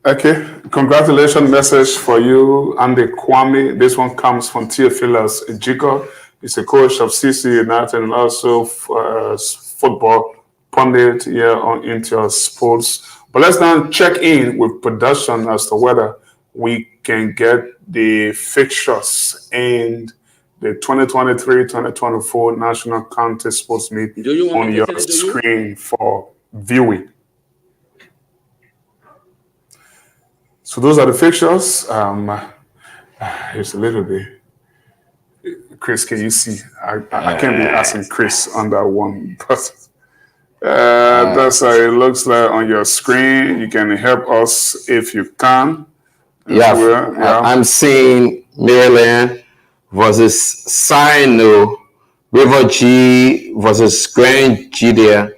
Okay, congratulations message for you, Andy Kwame. This one comes from Theophilus Ejiko. He's a coach of CC United and also football pundit here on Intel Sports. But let's now check in with production as to whether we can get the fixtures and the 2023-2024 National County Sports Meet on your screen for viewing. So those are the fixtures. Here's a little bit. Chris, can you see? I can't be asking Chris on that one, but that's how it looks like on your screen. You can help us if you can. Yeah, I'm seeing Maryland versus Sino, River G versus Grand Gide.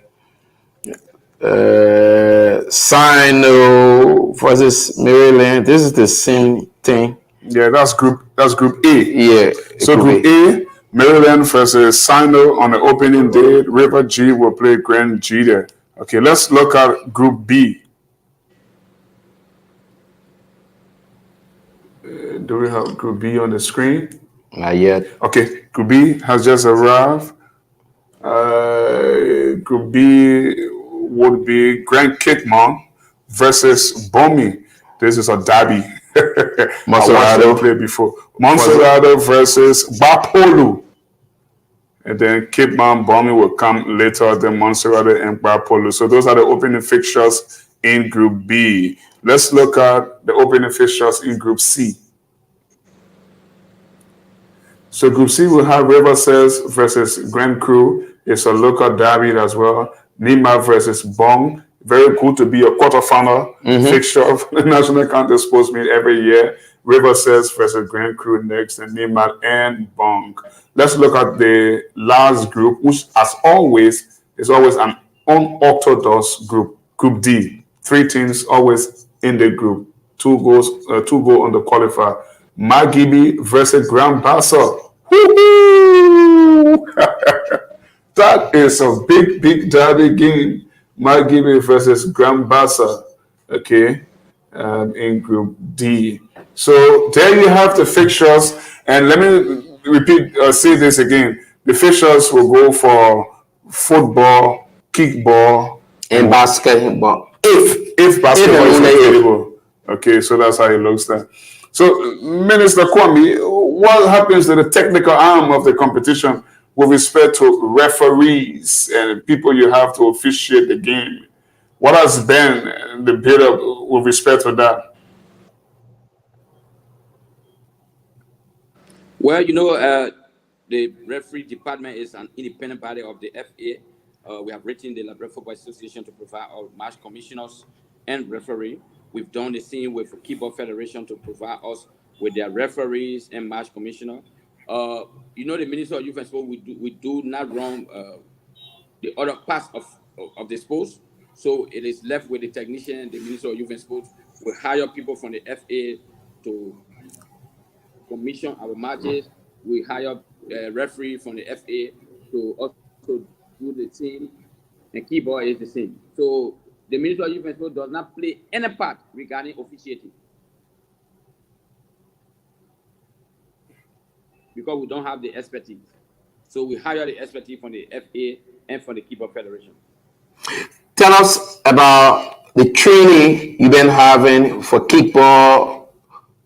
Sino versus Maryland. This is the same thing. Yeah, that's group A. Yeah. So group A, Maryland versus Sino on the opening day. River G will play Grand Gide. Okay, let's look at group B. Do we have group B on the screen? Not yet. Okay, group B has just arrived. Group B would be Grand Cape-Mount versus Bomi. This is a derby. Monserrado played before. Monserrado versus Bapolu. And then Cape-Mount, Bomi will come later than Monserrado and Bapolu. So those are the opening fixtures in Group B. Let's look at the opening fixtures in Group C. So Group C will have Riversales versus Grand Cru. It's a local derby as well. Nima versus Bong. Very good to be a quarterfinal fixture of the National County Sports Meet every year. Riversales versus Grand Cru next, and Nima and Bong. Let's look at the last group, which, as always, is always an unorthodox group. Group D. 3 teams always in the group. 2 goals on the qualifier. Magibi versus Grand Bassa. That is a big derby game. Magibi versus Grand Bassa. Okay, in Group D. So there you have the fixtures. And let me say this again. The fixtures will go for football, kickball, and basketball. If basketball is available. Okay, so that's how it looks like. So, Minister Kwame, what happens to the technical arm of the competition with respect to referees and people you have to officiate the game? What has been the build-up with respect to that? Well, the referee department is an independent body of the FA. We have written the Liberia Football Association to provide our match commissioners and referee. We've done the same with Keyboard Federation to provide us with their referees and match commissioner. The Minister of Youth and Sport, we do not run the other parts of the sports. So it is left with the technician. The Minister of Youth and Sports will hire people from the FA to commission our matches. We hire a referee from the FA to also do the same, and Keyboard is the same. So the Minister of Youth and Sport does not play any part regarding officiating because we don't have the expertise. So we hire the expertise from the FA and from the Keyboard Federation. Tell us about the training you've been having for kickball,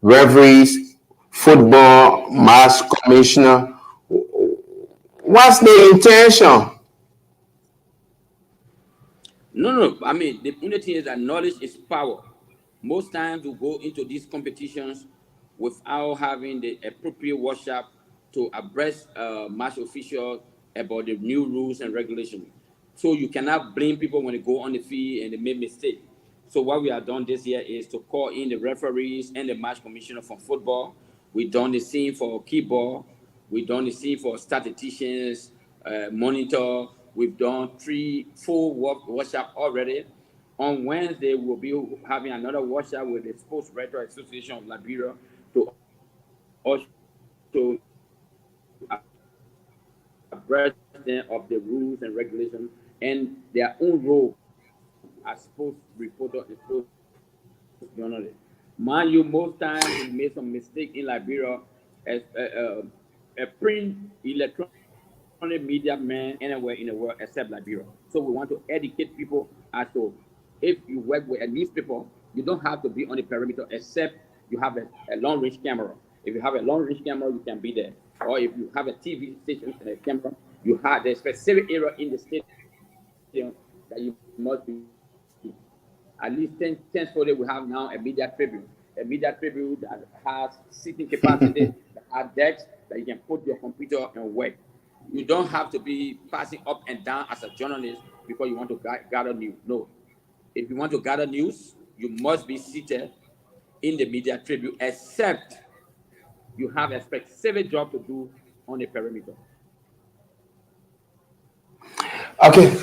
referees, football, match commissioner. What's the intention? No. I mean, the only thing is that knowledge is power. Most times we go into these competitions without having the appropriate workshop to address match officials about the new rules and regulations. So you cannot blame people when they go on the field and they make mistakes. So what we have done this year is to call in the referees and the match commissioner from football. We've done the same for keyboard. We've done the same for statisticians, monitor. We've done 4 workshops already. On Wednesday, we'll be having another workshop with the Sports Writer Association of Liberia to also abreast of the rules and regulations and their own role as sports reporter and sports journalist. Mind you, most times we made some mistake in Liberia as a print electronic media man anywhere in the world except Liberia. So we want to educate people as to if you work with a newspaper, you don't have to be on the perimeter except you have a long-range camera. If you have a long-range camera, you can be there. Or if you have a TV station and a camera, you have the specific area in the stadium that you must be. At least 10 stories we have now a media tribune. A media tribune that has seating capacity, that has decks that you can put your computer and work. You don't have to be passing up and down as a journalist because you want to gather news. No. If you want to gather news, you must be seated in the media tribune, except you have a specific job to do on the perimeter. Okay,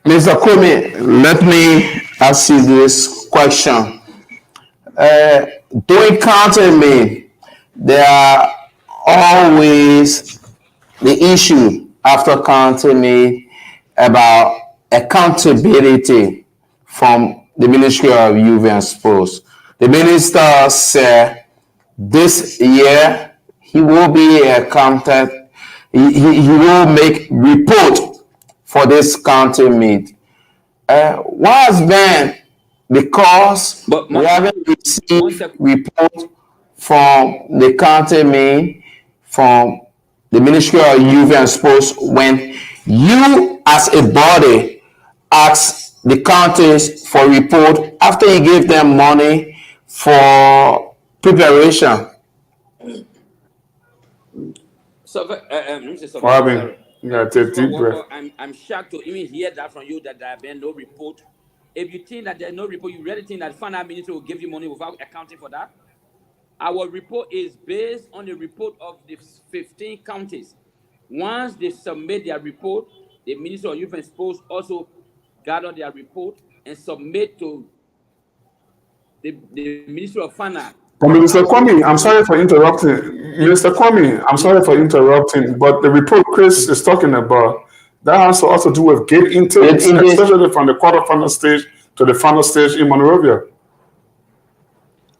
Mr. Kwame, let me ask you this question. During counting me, there are always the issue after counting me about accountability from the Ministry of Youth and Sports. The minister said this year he will be accounted, he will make report for this county meet. What has been because we haven't received report from the county meet, from the Ministry of Youth and Sports when you as a body ask the counties for report after you give them money for preparation. So, Fabian, you gotta take a deep breath. I'm shocked to even hear that from you that there have been no report. If you think that there's no report, you really think that finance ministry will give you money without accounting for that? Our report is based on the report of the 15 counties. Once they submit their report, the Ministry of Youth and Sports also gather their report and submit to the Ministry of Finance. But Minister Kwame, I'm sorry for interrupting. Minister Kwame, I'm sorry for interrupting, but the report Chris is talking about, that has to also do with gate intakes, especially from the quarterfinal stage to the final stage in Monrovia.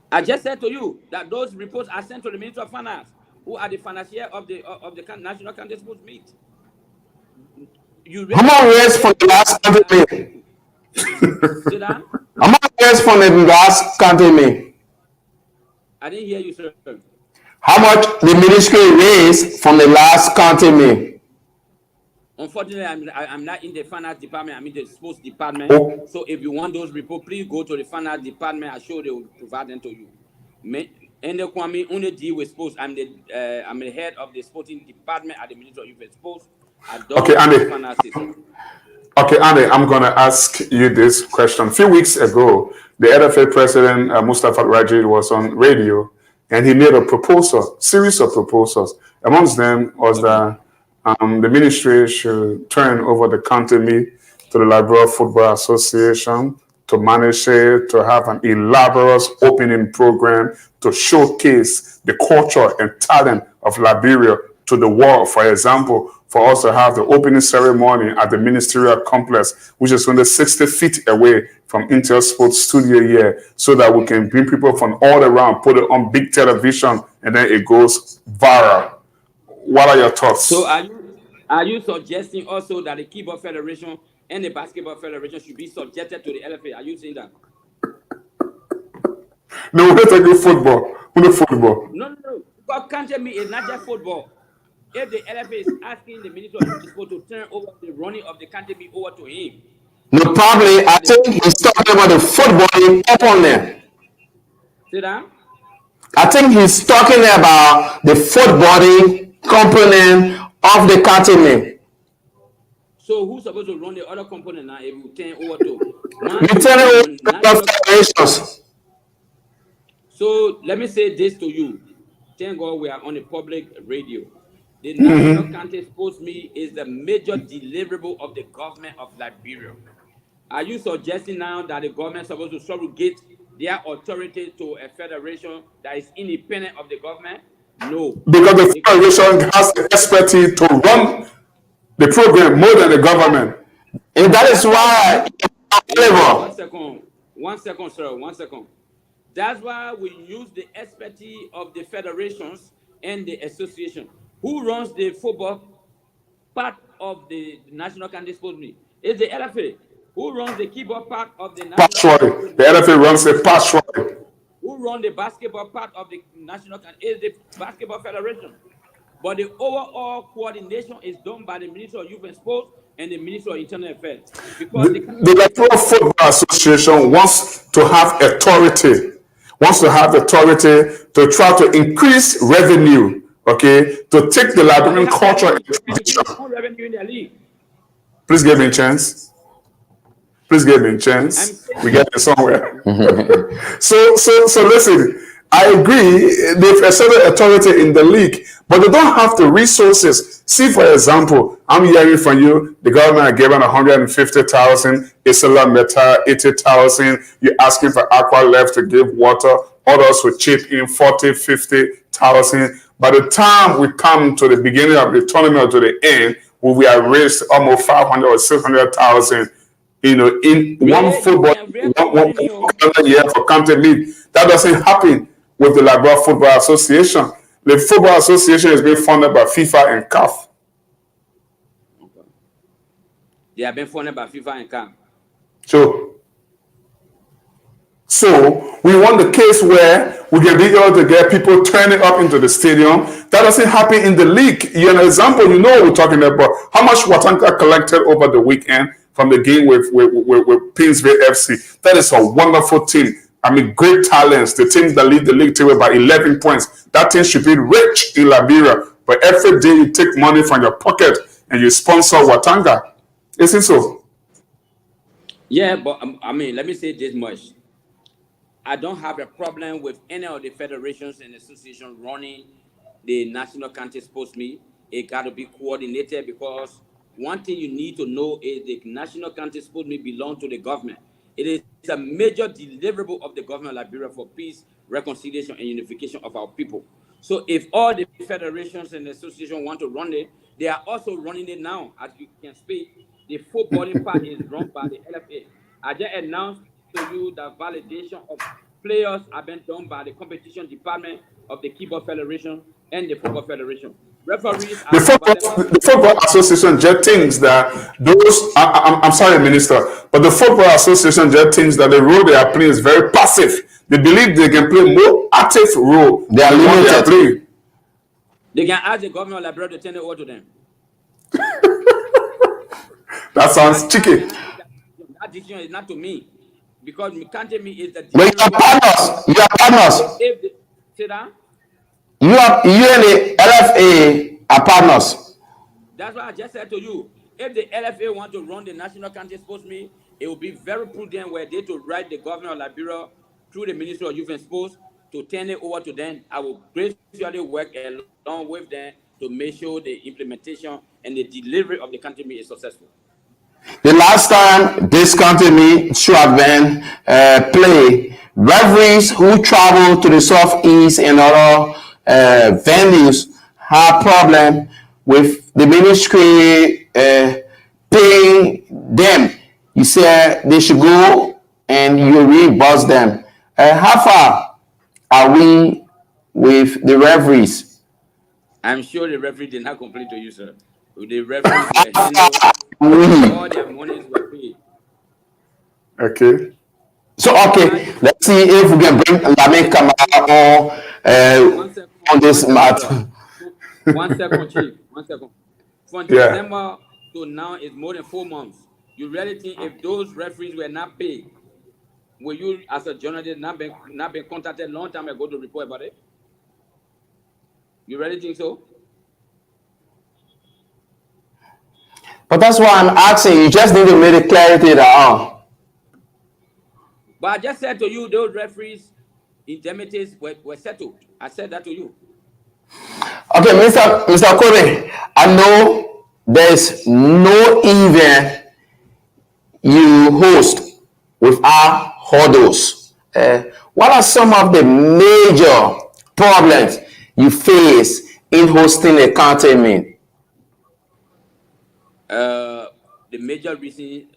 I just said to you that those reports are sent to the Ministry of Finance, who are the financier of the National County Sports Meet. How much raised from the last county meet? How much raised from the last county meet? I didn't hear you, sir. How much the ministry raised from the last county meet? Unfortunately, I'm not in the finance department. I'm in the sports department. Oh. So if you want those reports, please go to the finance department. I'm sure they will provide them to you. And the Kwame only deal with sports. I'm the head of the sporting department at the Ministry of Youth Sports. I don't Okay, Andy. finances. Okay, Andy, I'm going to ask you this question. A few weeks ago, the LFA president, Mustafa Rajid, was on radio, and he made a proposal, series of proposals. Amongst them was that the ministry should turn over the county meet to the Liberia Football Association to manage it, to have an elaborate opening program to showcase the culture and talent of Liberia to the world. For example, for us to have the opening ceremony at the ministerial complex, which is only 60 feet away from Intel Sports Studio here, so that we can bring people from all around, put it on big television, and then it goes viral. What are your thoughts? So are you suggesting also that the Keyboard Federation and the Basketball Federation should be subjected to the LFA? Are you saying that? No, we're not talking football. We're not football. No. Because Kante Me is not just football. If the LFA is asking the Minister of Sport to turn over the running of the Kante Me over to him. No, probably, I think he's talking about the footballing component. Sit down. I think he's talking about the footballing component of the continent. So who's supposed to run the other component now if you turn over to? We turn it over to federations. So let me say this to you. Thank God we are on a public radio. The National County Sports Meet is the major deliverable of the government of Liberia. Are you suggesting now that the government is supposed to surrogate their authority to a federation that is independent of the government? No. Because the federation has the expertise to run the program more than the government. And that is why. One second, sir. 1 second. That's why we use the expertise of the federations and the association. Who runs the football part of the National County Sports Meet? It's the LFA. Who runs the keyboard part of the National County? The LFA runs the pastoral. Who runs the basketball part of the National County? Is the Basketball Federation. But the overall coordination is done by the Ministry of Youth and Sports and the Ministry of Internal Affairs. Because the Liberia Football Association wants to have authority to try to increase revenue, okay, to take the Liberian culture and tradition. Revenue in the league. Please give me a chance. We get it somewhere. So listen, I agree, they've asserted authority in the league, but they don't have the resources. See, for example, I'm hearing from you, the government are given 150,000, Isla Meta 80,000, you're asking for Aqua Left to give water, others will chip in 40, 50,000. By the time we come to the beginning of the tournament to the end, we have raised almost 500 or 600,000, in one football year for county league. That doesn't happen with the Liberia Football Association. The Football Association is being funded by FIFA and CAF. They have been funded by FIFA and CAF. So we want the case where we can be able to get people turning up into the stadium. That doesn't happen in the league. You're an example, you know what we're talking about. How much Watanka collected over the weekend from the game with Pinsville FC. That is a wonderful team. I mean, great talents. The team that lead the league table by 11 points. That team should be rich in Liberia. But every day you take money from your pocket and you sponsor Watanga. Isn't so? Yeah, but I mean, let me say this much. I don't have a problem with any of the federations and associations running the National County Sports Meet. It got to be coordinated, because one thing you need to know is the National County Sports Meet belongs to the government. It is a major deliverable of the government of Liberia for peace, reconciliation, and unification of our people. So if all the federations and associations want to run it, they are also running it now. As you can speak, the footballing part is run by the LFA. I just announced to you that validation of players have been done by the competition department of the Keyboard Federation and the Football Federation. Referees. The football association just thinks that those. I'm sorry, Minister, but the football association just thinks that the role they are playing is very passive. They believe they can play more active role. They are limited. They can ask the government of Liberia to turn it over to them. That sounds cheeky. That decision is not to me, because Kante me is the. But you are partners. You are partners. If the, say that. You and the LFA are partners. That's what I just said to you. If the LFA want to run the National County Sports Meet, it will be very prudent were they to write the governor of Liberia through the Ministry of Youth and Sports to turn it over to them. I will graciously work along with them to make sure the implementation and the delivery of the country meet is successful. The last time this country meet should have been played, referees who travel to the southeast and other venues have problem with the ministry paying them. You say they should go and you reimburse them. How far are we with the referees? I'm sure the referee did not complain to you, sir. The referees were all their monies were paid. Okay. So okay, let's see if we can bring Lamin Camara on this matter. 1 second, Chief. 1 second. From December to now is more than 4 months. You really think if those referees were not paid, will you, as a journalist, not been contacted a long time ago to report about it? You really think so? But that's why I'm asking. You just need to make it clarity that But I just said to you, those referees' indemnities were settled. I said that to you. Okay, Mr. Kobe, I know there's no event you host without hurdles. What are some of the major problems you face in hosting a county meet? The major reason,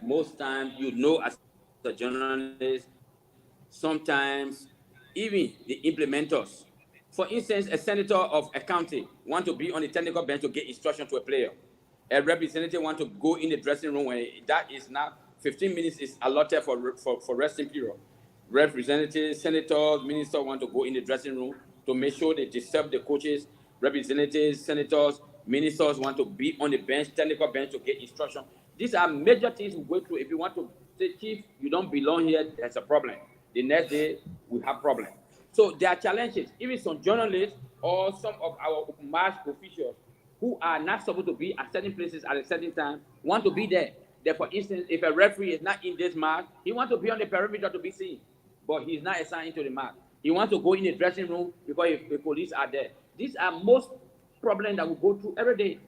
most times, as a journalist, sometimes even the implementers. For instance, a senator of a county want to be on the technical bench to get instruction to a player. A representative want to go in the dressing room when that is not 15 minutes is allotted for resting period. Representatives, senators, ministers want to go in the dressing room to make sure they disturb the coaches. Representatives, senators, ministers want to be on the bench, technical bench to get instruction. These are major things we go through. If you want to say, Chief, you don't belong here, there's a problem. The next day, we have problem. So there are challenges. Even some journalists or some of our match officials who are not supposed to be at certain places at a certain time want to be there. For instance, if a referee is not in this match, he wants to be on the perimeter to be seen, but he's not assigned to the match. He wants to go in the dressing room because if the police are there. These are most problems that we go through every day,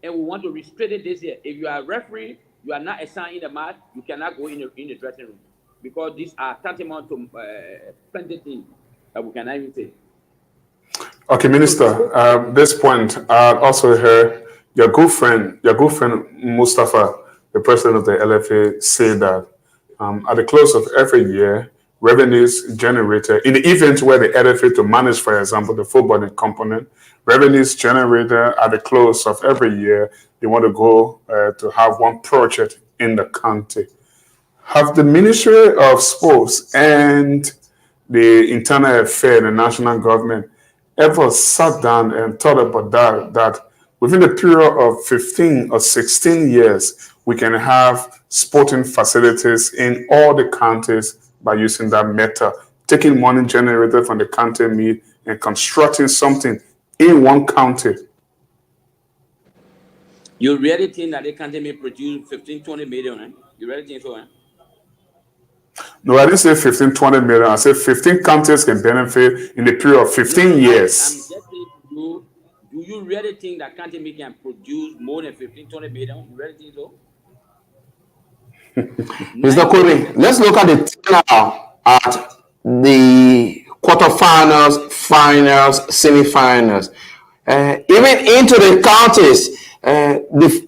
and we want to restrict it this year. If you are a referee, you are not assigned in the match, you cannot go in the dressing room, because these are tantamount to plenty things that we cannot even say. Okay, Minister. At this point, I also heard your good friend Mustafa, the president of the LFA, say that at the close of every year, revenues generated in the event where the LFA to manage, for example, the footballing component, revenues generated at the close of every year, they want to go to have one project in the county. Have the Ministry of Sports and the Internal Affairs, the national government, ever sat down and thought about that within the period of 15 or 16 years, we can have sporting facilities in all the counties by using that method, taking money generated from the county meet and constructing something in one county? You really think that the county may produce 15, 20 million? Eh? You really think so? Eh? No, I didn't say 15, 20 million. I said 15 counties can benefit in the period of 15 years. I'm just saying to you, do you really think that county meet can produce more than 15, 20 million? You really think so? Mr. Kobe, let's look at the turnout at the quarterfinals, finals, semifinals. Even into the counties, the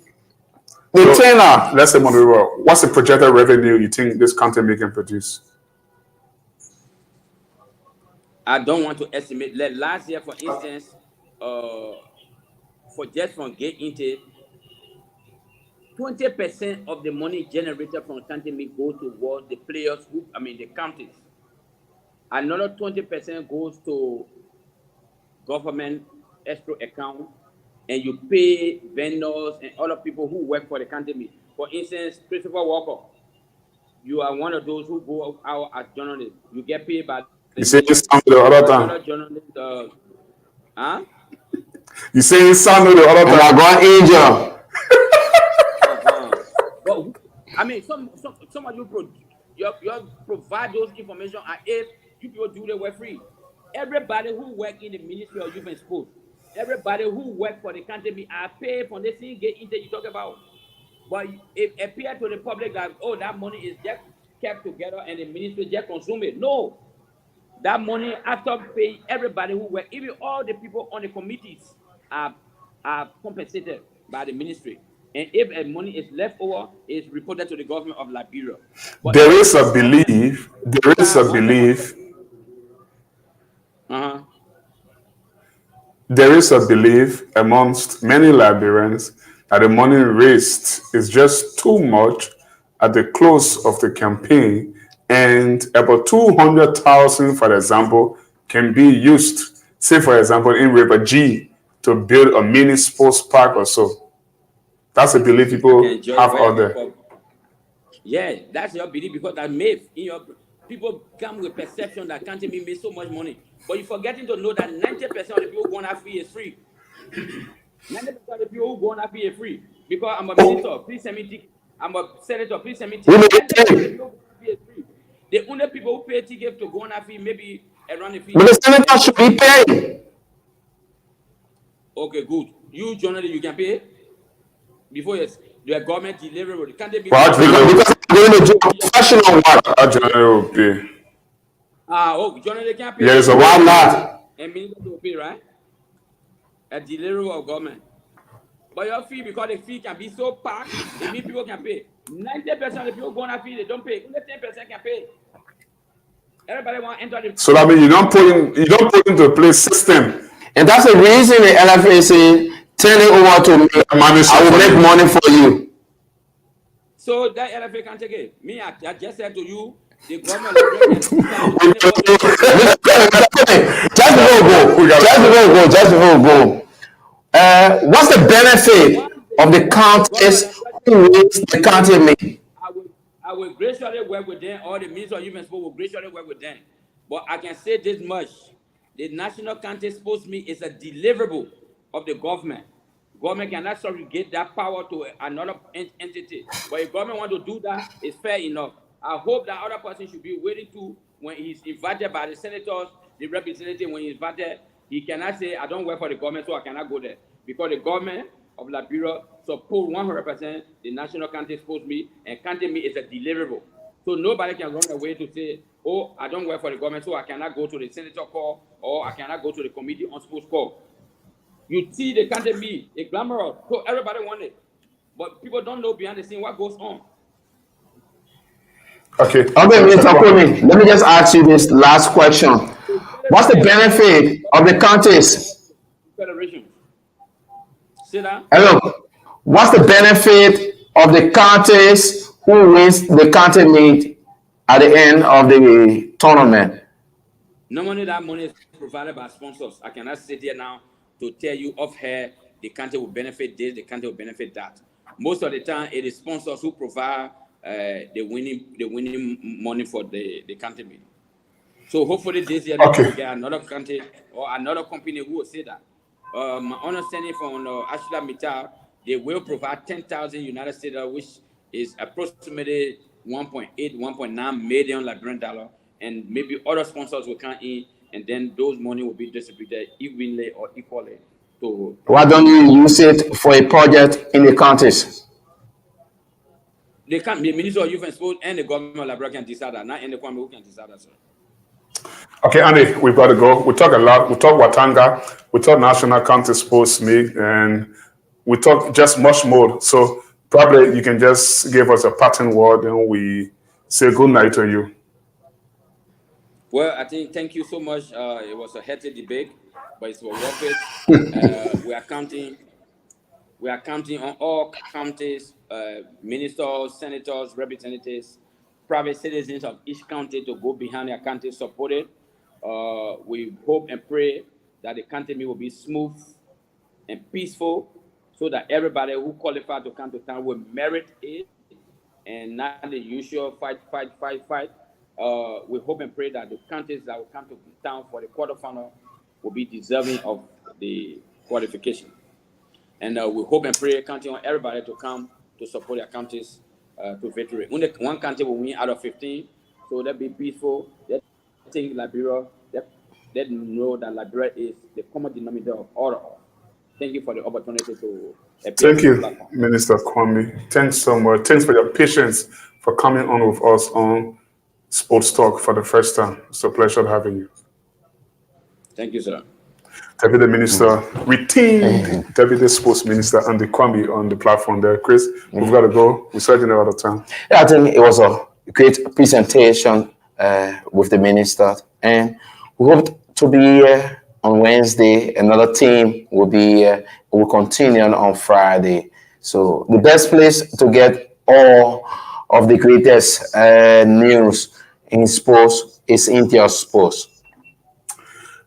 turnout. Let's say, what's the projected revenue you think this county can produce? I don't want to estimate. Last year, for instance, for just from gate intake, 20% of the money generated from county meet goes towards the players the counties. Another 20% goes to government escrow account, and you pay vendors and other people who work for the county meet. For instance, Christopher Walker, you are one of those who go out as journalists. You get paid by the You say nation. it sound the other Regular time. journalists, huh? You say it sound the other And I time. got angel. Well, I mean, some of you provide those information as if you people do the work free. Everybody who work in the Ministry of Youth and Sports, everybody who work for the country are paid for the same get into you talk about. But it appears to the public that that money is just kept together and the ministry just consume it. No, that money after paying everybody who work, even all the people on the committees are compensated by the ministry. And if money is left over, it's reported to the government of Liberia. But There is a belief. There is a belief. There is a belief amongst many Liberians that the money raised is just too much at the close of the campaign, and about 200,000, for example, can be used, say for example, in River G, to build a mini sports park or so. That's a belief people have out there. Yeah, that's your belief because that myth in your people come with perception that can't be made so much money. But you're forgetting to know that 90% of the people going to fee is free. 90% of the people who go on that fee is free. Because I'm a minister, please send me ticket. I'm a senator, please send me ticket. 90% of the people who fee is free. The only people who pay ticket to go on that fee maybe around the fee. But the senator should be paid. Okay, good. You journalist, you can pay before your government delivery. Can't they be? Because I'm going to do professional work. Our general will pay. Journalist can't pay. Yes, Why not? And minister will pay, right? A delivery of government. But your fee, because the fee can be so packed, it means people can pay. 90% of the people going to fee, they don't pay. Only 10% can pay. Everybody want to enter the. So that means you don't put into place system. And that's the reason the LFA say, turn it over to me. I will make money for you. So that LFA can take it. Me, I just said to you, the government. Just before we go. What's the benefit of the counties who raise the county me? I will graciously work with them. All the Minister of Youth and Sport will graciously work with them. But I can say this much. The National County Sports Meet is a deliverable of the government. Government cannot surrogate that power to another entity. But if government want to do that, it's fair enough. I hope that other person should be waiting to, when he's invited by the senators, the representative, when he's invited, he cannot say, I don't work for the government, so I cannot go there. Because the government of Liberia support 100% the National County Sports Meet, and county meet is a deliverable. So nobody can run away to say, oh, I don't work for the government, so I cannot go to the senator call, or I cannot go to the committee on sports call. You see the county meet, it's glamorous, so everybody want it. But people don't know behind the scene what goes on. Okay, Mr. Kumi, let me just ask you this last question. What's the benefit of the counties? Federation. See that? Hello. What's the benefit of the counties who wins the county meet at the end of the tournament? Normally that money is provided by sponsors. I cannot sit here now to tell you off here the country will benefit this, the country will benefit that. Most of the time, it is sponsors who provide the winning money for the country meeting. So hopefully this year we will get another country or another company who will say that. My understanding from Ashla Mittal, they will provide 10,000 United States, which is approximately 1.9 million Liberian dollar, and maybe other sponsors will come in, and then those money will be distributed evenly or equally. So why don't you use it for a project in the counties? They can't. The Minister of Youth and Sport and the government of Liberia can decide that. Not any Kwame who can decide that, sir. Okay, Andy, we've got to go. We talk a lot. We talk Watanga. We talk National County Sports Meet, and we talk just much more. So probably you can just give us a parting word, and we say good night to you. Well, I think thank you so much. It was a healthy debate, but it was worth it. We are counting on all counties, ministers, senators, representatives, private citizens of each county to go behind their county, support it. We hope and pray that the county will be smooth and peaceful, so that everybody who qualified to come to town will merit it and not the usual fight. We hope and pray that the counties that will come to town for the quarterfinal will be deserving of the qualification. And we hope and pray, counting on everybody to come to support their counties to victory. Only one county will win out of 15, so that'll be peaceful. That think Liberia, let them know that Liberia is the common denominator of all of us. Thank you for the opportunity to appear. Thank you, Minister Kwame. Thanks so much. Thanks for your patience for coming on with us on Sports Talk for the first time. It's a pleasure having you. Thank you, sir. Deputy Minister, retained Deputy Sports Minister Andy Kwame on the platform there. Chris, we've got to go. We're certainly out of time. Yeah, I think it was a great presentation with the minister, and we hope to be here on Wednesday. Another team will be will continue on Friday. So the best place to get all of the greatest news in sports is Intel Sports.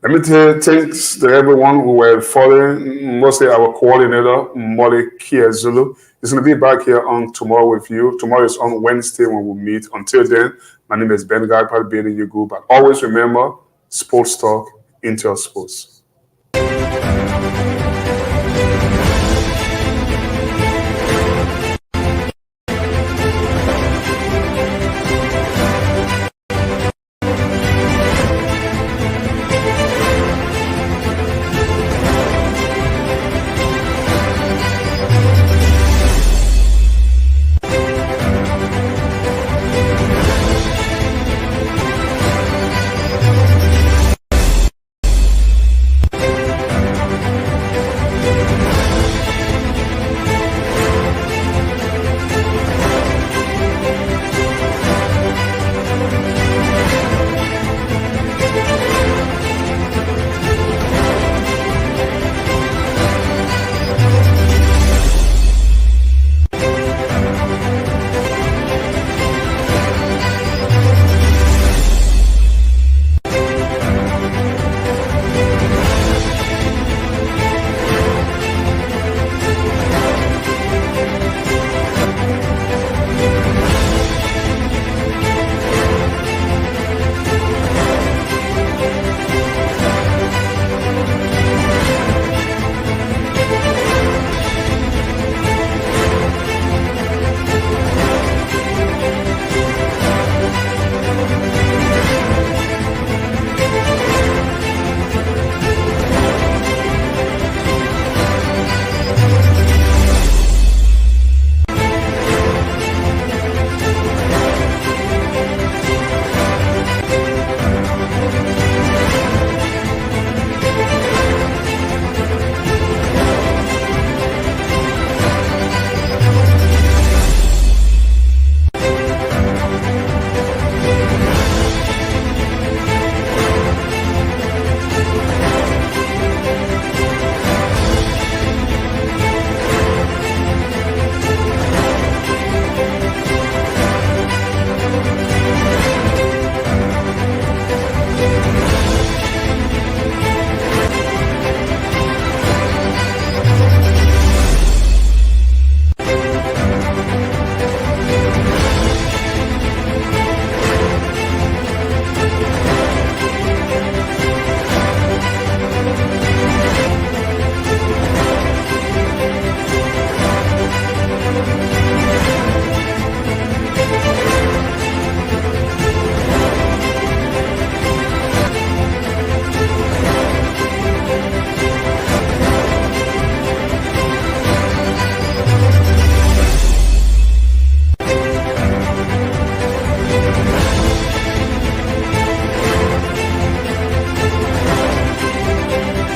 Let me say thanks to everyone who were following, mostly our coordinator, Molly Kiazulu. He's going to be back here on tomorrow with you. Tomorrow is on Wednesday when we meet. Until then, my name is Ben Gagpal bidding you good. But always remember, Sports Talk, Intel Sports.